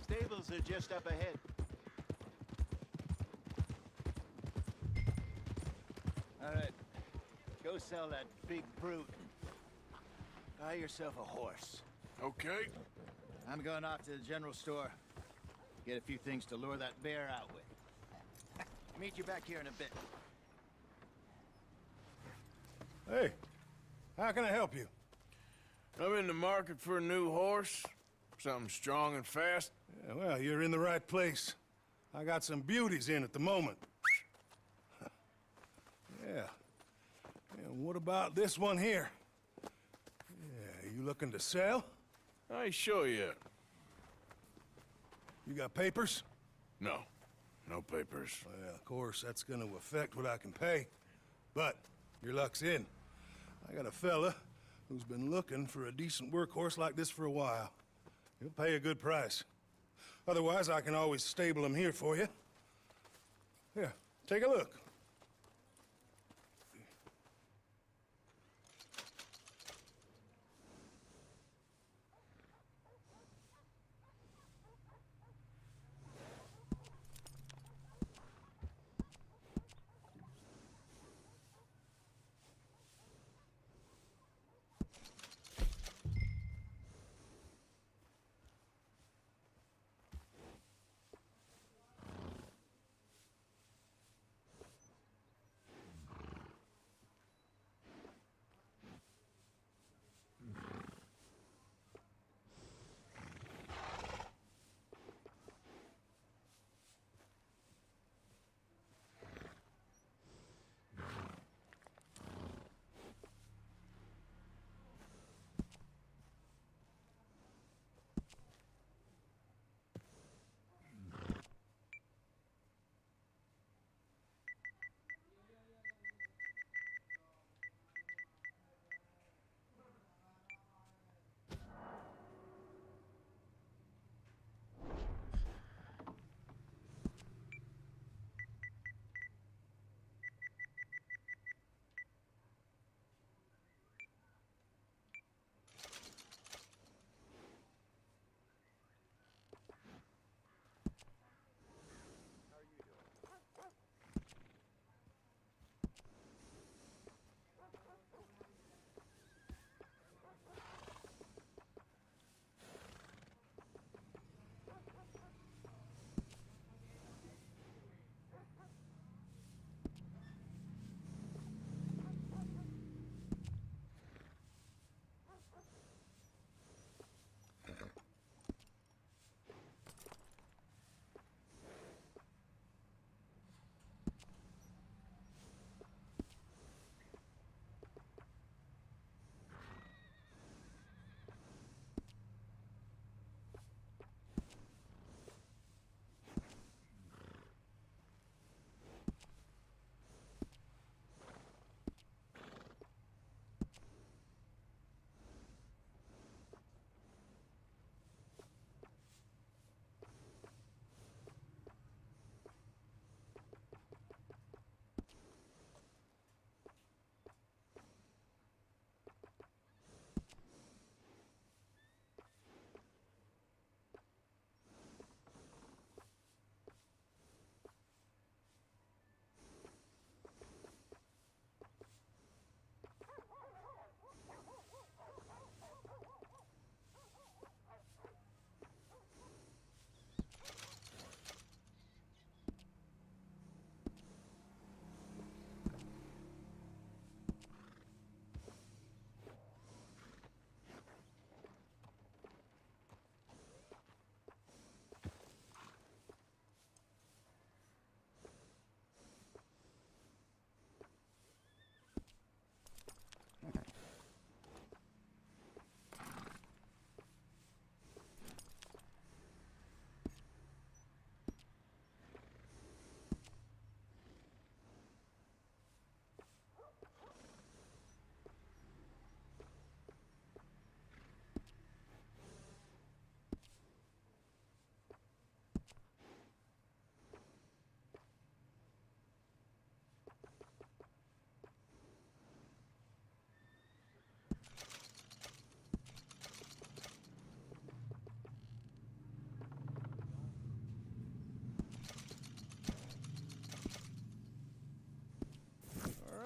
Stables are just up ahead. All right, go sell that big brute. Buy yourself a horse. Okay. I'm going off to the general store. Get a few things to lure that bear out with. Meet you back here in a bit. Hey, how can I help you? I'm in the market for a new horse. Something strong and fast. Yeah, well, you're in the right place. I got some beauties in at the moment. Yeah. And what about this one here? Yeah, you looking to sell? I ain't sure yet. You got papers? No. No papers. Well, of course, that's gonna affect what I can pay. But your luck's in. I got a fella who's been looking for a decent workhorse like this for a while. He'll pay a good price. Otherwise, I can always stable him here for you. Here, take a look.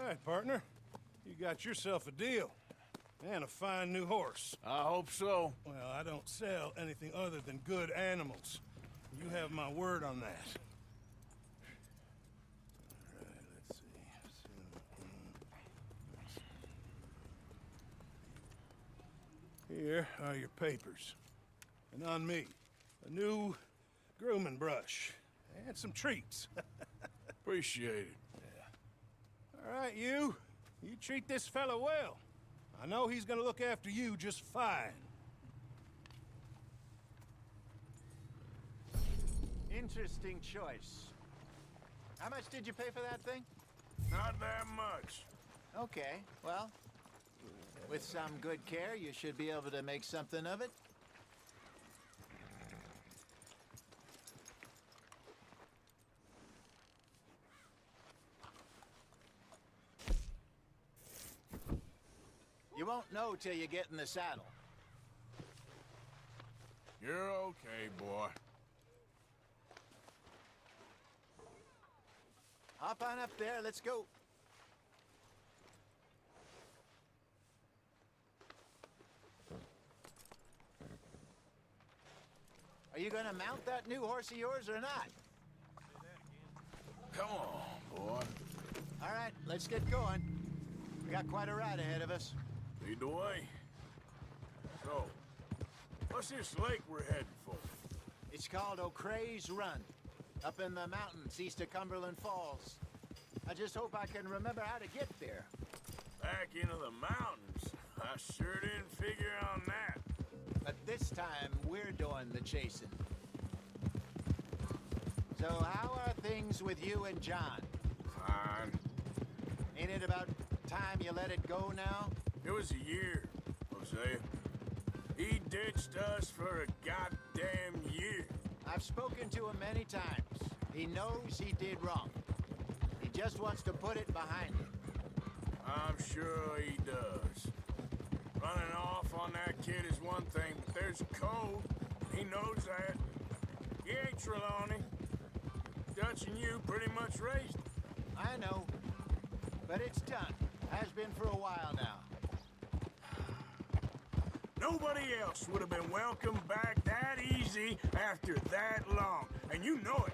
right, partner. You got yourself a deal. And a fine new horse. I hope so. Well, I don't sell anything other than good animals. You have my word on that. All right, let's see. Here are your papers. And on me, a new grooming brush and some treats. Appreciate it. All right, you treat this fella well. I know he's gonna look after you just fine. Interesting choice. How much did you pay for that thing? Not that much. Okay, well, with some good care, you should be able to make something of it. You won't know till you get in the saddle. You're okay, boy. Hop on up there, let's go. Are you gonna mount that new horse of yours or not? Come on, boy. All right, let's get going. We got quite a ride ahead of us. Lead the way. So, what's this lake we're heading for? It's called O'Creagh's Run, up in the mountains east of Cumberland Falls. I just hope I can remember how to get there. Back into the mountains? I sure didn't figure on that. But this time, we're doing the chasing. So how are things with you and John? Fine. Ain't it about time you let it go now? It was a year, Hosea. He ditched us for a goddamn year. I've spoken to him many times. He knows he did wrong. He just wants to put it behind him. I'm sure he does. Running off on that kid is one thing, but there's code. He knows that. He ain't Trelawney. Dutch and you pretty much raised him. I know. But it's done. Has been for a while now. Nobody else would have been welcomed back that easy after that long, and you know it.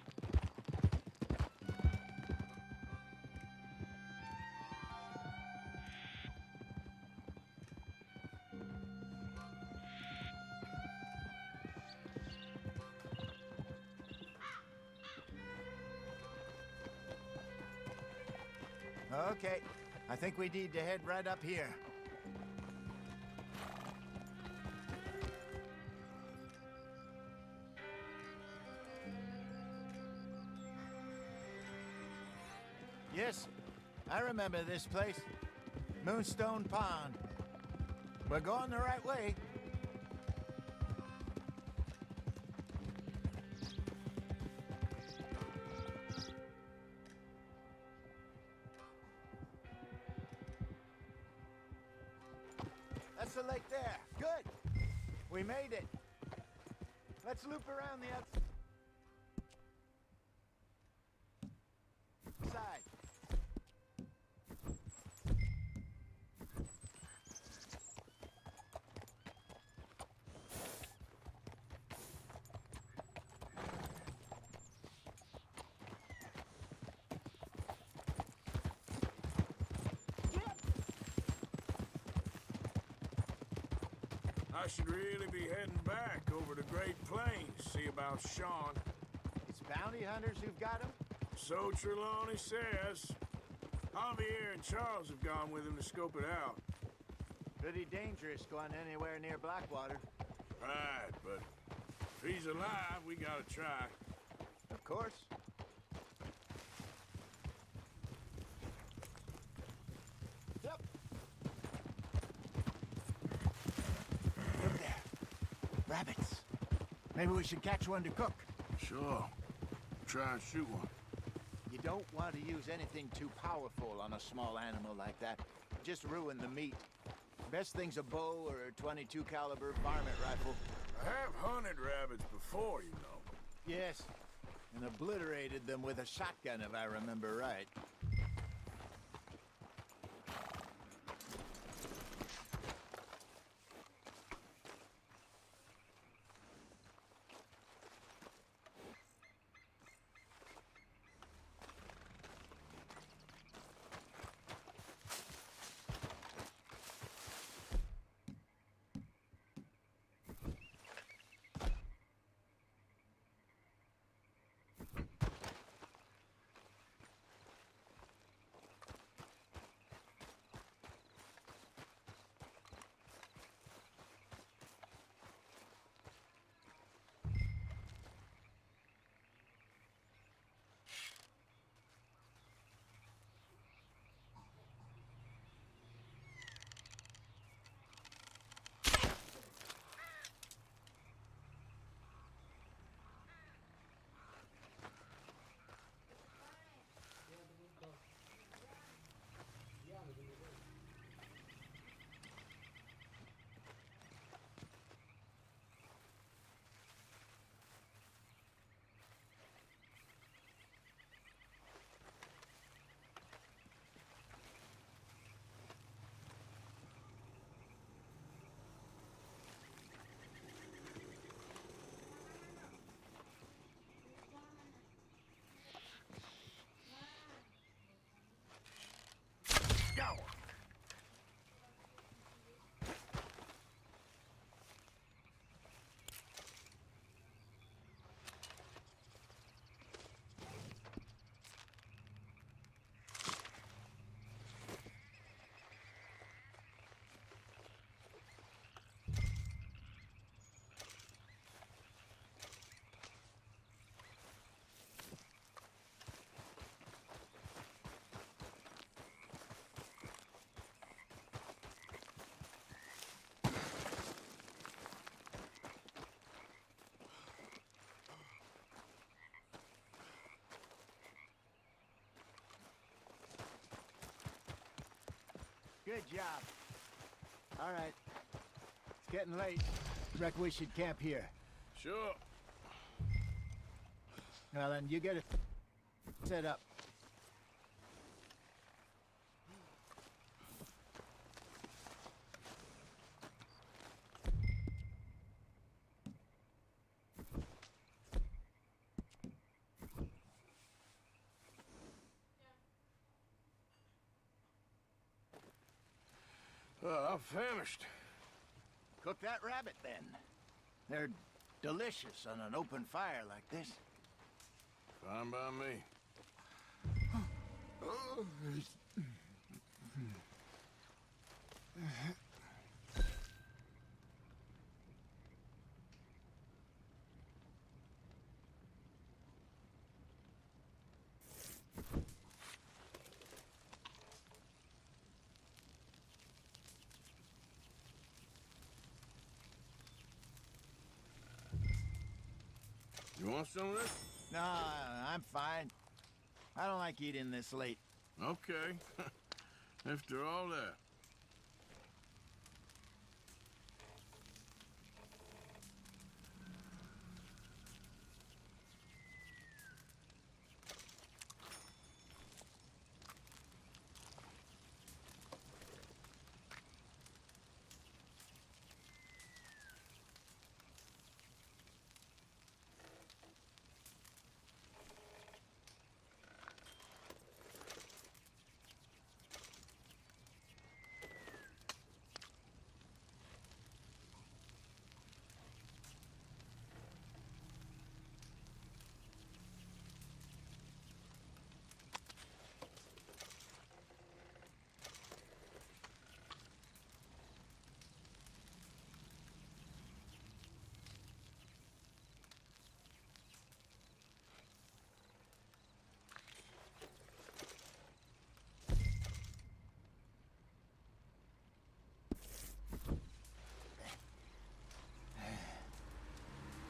Okay, I think we need to head right up here. Yes, I remember this place. Moonstone Pond. We're going the right way. That's the lake there. Good. We made it. Let's loop around the outside. I should really be heading back over the Great Plains, see about Sean. It's bounty hunters who've got him? So Trelawney says. Javier and Charles have gone with him to scope it out. Pretty dangerous going anywhere near Blackwater. Right, but if he's alive, we gotta try. Of course. Yep. Look there. Rabbits. Maybe we should catch one to cook. Sure. Try and shoot one. You don't want to use anything too powerful on a small animal like that. Just ruin the meat. Best thing's a bow or a .22 caliber varmint rifle. I have hunted rabbits before, you know. Yes, and obliterated them with a shotgun, if I remember right. Good job. All right. It's getting late. Reckon we should camp here. Sure. Well, then, you get it set up. I'm famished. Cook that rabbit, then. They're delicious on an open fire like this. Fine by me. You want some of this? No, I'm fine. I don't like eating this late. Okay. After all that.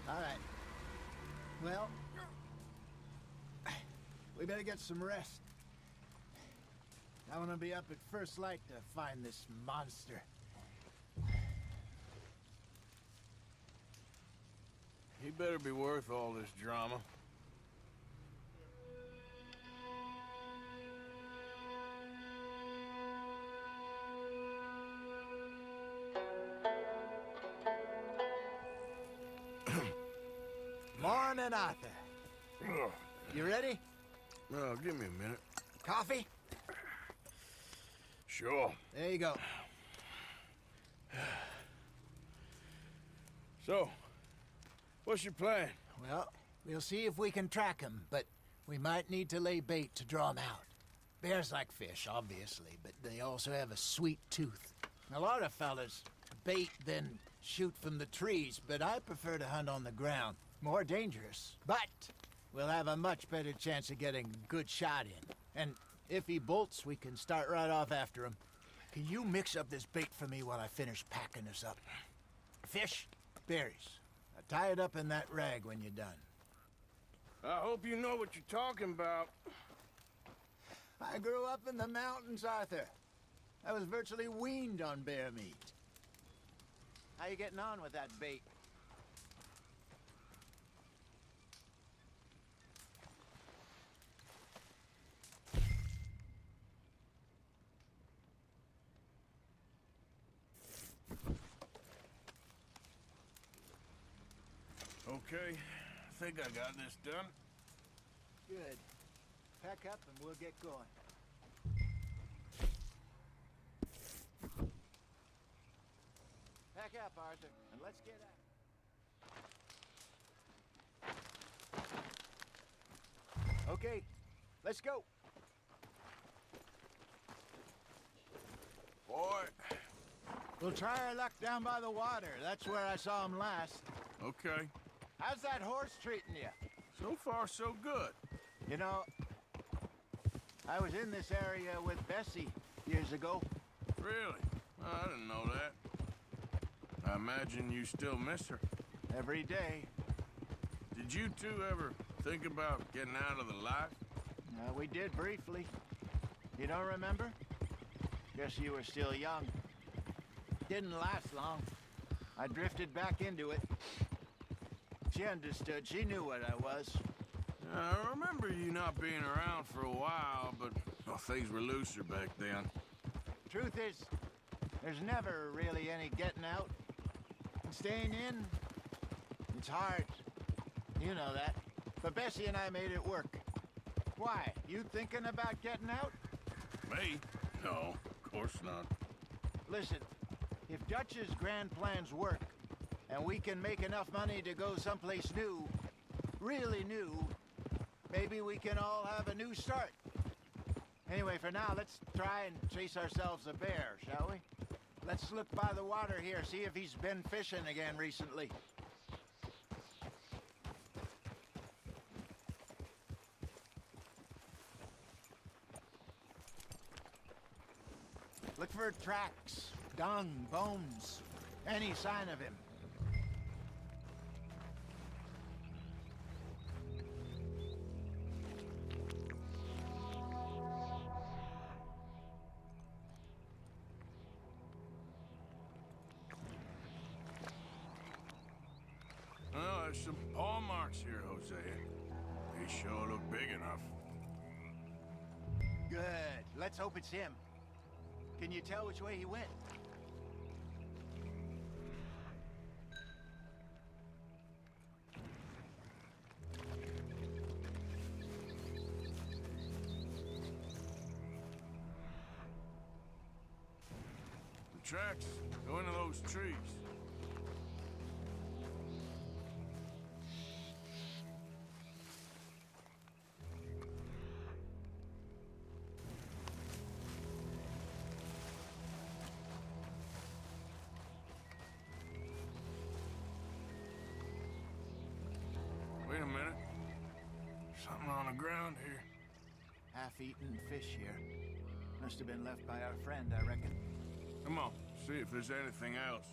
All right. Well, we better get some rest. I want to be up at first light to find this monster. He better be worth all this drama. Morning, Arthur. You ready? Well, give me a minute. Coffee? Sure. There you go. So, what's your plan? Well, we'll see if we can track him, but we might need to lay bait to draw him out. Bears like fish, obviously, but they also have a sweet tooth. A lot of fellas bait, then shoot from the trees, but I prefer to hunt on the ground. More dangerous, but we'll have a much better chance of getting a good shot in. And if he bolts, we can start right off after him. Can you mix up this bait for me while I finish packing this up? Fish, berries. Tie it up in that rag when you're done. I hope you know what you're talking about. I grew up in the mountains, Arthur. I was virtually weaned on bear meat. How you getting on with that bait? Okay, I think I got this done. Good. Pack up and we'll get going. Pack up, Arthur, and let's get at it. Okay, let's go. Boy. We'll try our luck down by the water. That's where I saw him last. Okay. How's that horse treating you? So far, so good. You know, I was in this area with Bessie years ago. Really? Oh, I didn't know that. I imagine you still miss her. Every day. Did you two ever think about getting out of the life? We did briefly. You don't remember? Guess you were still young. Didn't last long. I drifted back into it. She understood. She knew what I was. I remember you not being around for a while, but well, things were looser back then. Truth is, there's never really any getting out. And staying in, it's hard. You know that. But Bessie and I made it work. Why? You thinking about getting out? Me? No, of course not. Listen, if Dutch's grand plans work, and we can make enough money to go someplace new, really new, maybe we can all have a new start. Anyway, for now, let's try and chase ourselves a bear, shall we? Let's look by the water here, see if he's been fishing again recently. Look for tracks, dung, bones, any sign of him. Well, there's some paw marks here, Hosea. They sure look big enough. Good. Let's hope it's him. Can you tell which way he went? The tracks go into those trees. Wait a minute. Something on the ground here. Half-eaten fish here. Must have been left by our friend, I reckon. Come on, see if there's anything else.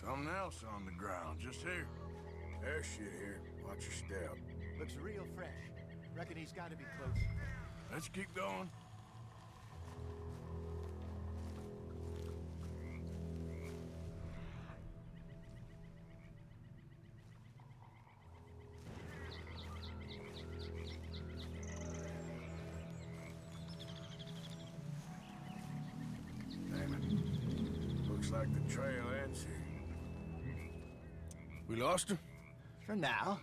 Something else on the ground, just here. There's shit here. Watch your step. Looks real fresh. Reckon he's got to be close. Let's keep going. Damn it. Looks like the trail ends here. We lost him? For now.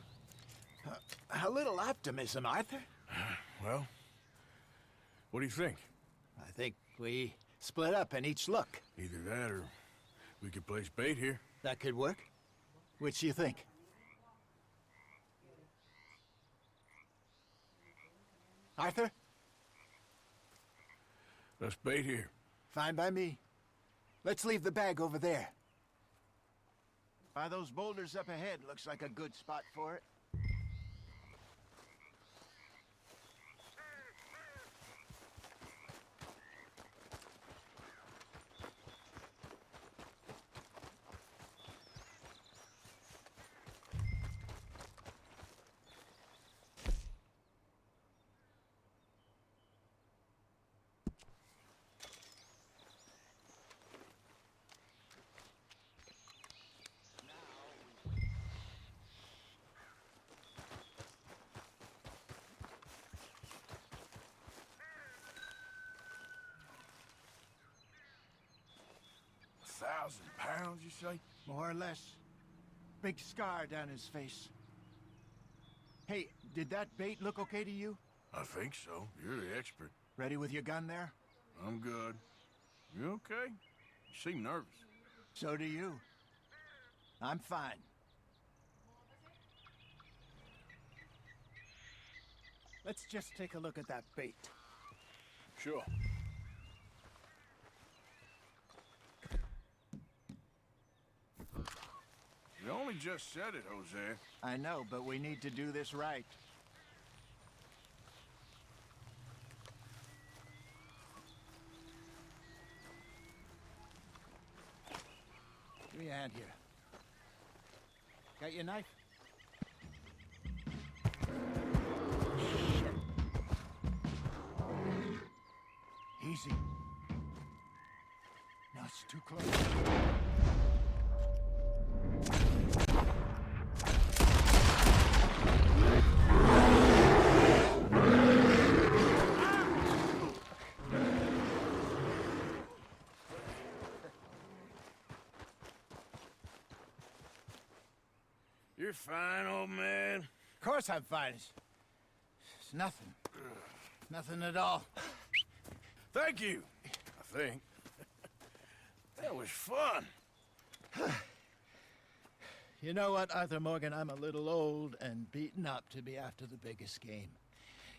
A little optimism, Arthur. Well, what do you think? I think we split up and each look. Either that or we could place bait here. That could work. Which do you think? Arthur? Let's bait here. Fine by me. Let's leave the bag over there. By those boulders up ahead, looks like a good spot for it. £1,000, you say? More or less. Big scar down his face. Hey, did that bait look okay to you? I think so. You're the expert. Ready with your gun there? I'm good. You okay? You seem nervous. So do you. I'm fine. Let's just take a look at that bait. Sure. You only just said it, Jose. I know, but we need to do this right. around here. Got your knife? Shit. Easy. No, it's too close. You're fine, old man. Of course I'm fine. It's nothing. Nothing at all. Thank you, I think. That was fun. You know what, Arthur Morgan? I'm a little old and beaten up to be after the biggest game.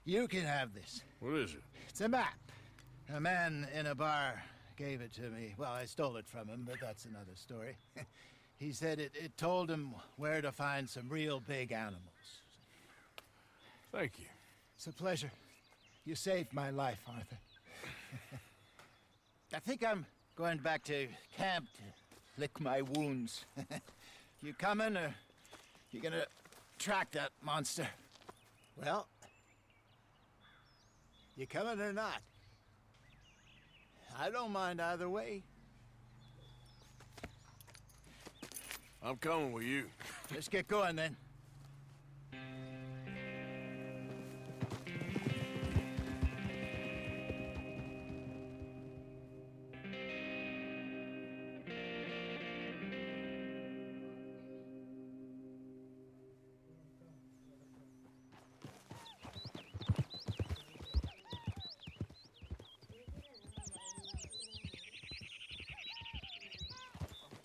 You can have this. What is it? It's a map. A man in a bar gave it to me. Well, I stole it from him, but that's another story. He said it told him where to find some real big animals. Thank you. It's a pleasure. You saved my life, Arthur. I think I'm going back to camp to lick my wounds. You coming, or you gonna track that monster? Well, you coming or not? I don't mind either way. I'm coming with you. Let's get going, then.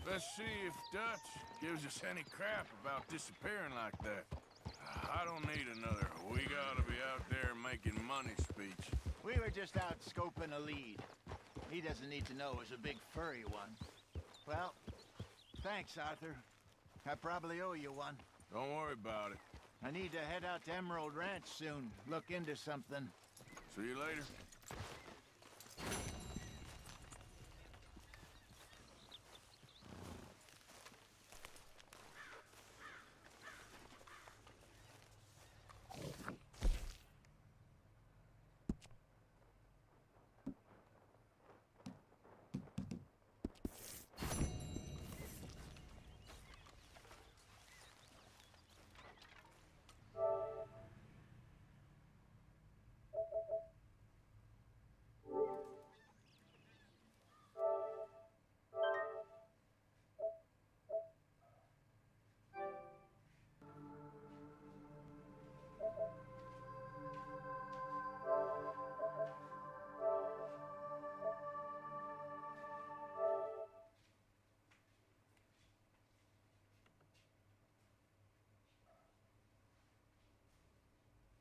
Let's see if Dutch gives us any crap about disappearing like that. I don't need another "we gotta be out there making money" speech. We were just out scoping a lead. He doesn't need to know it was a big furry one. Well, thanks, Arthur. I probably owe you one. Don't worry about it. I need to head out to Emerald Ranch soon. Look into something. See you later.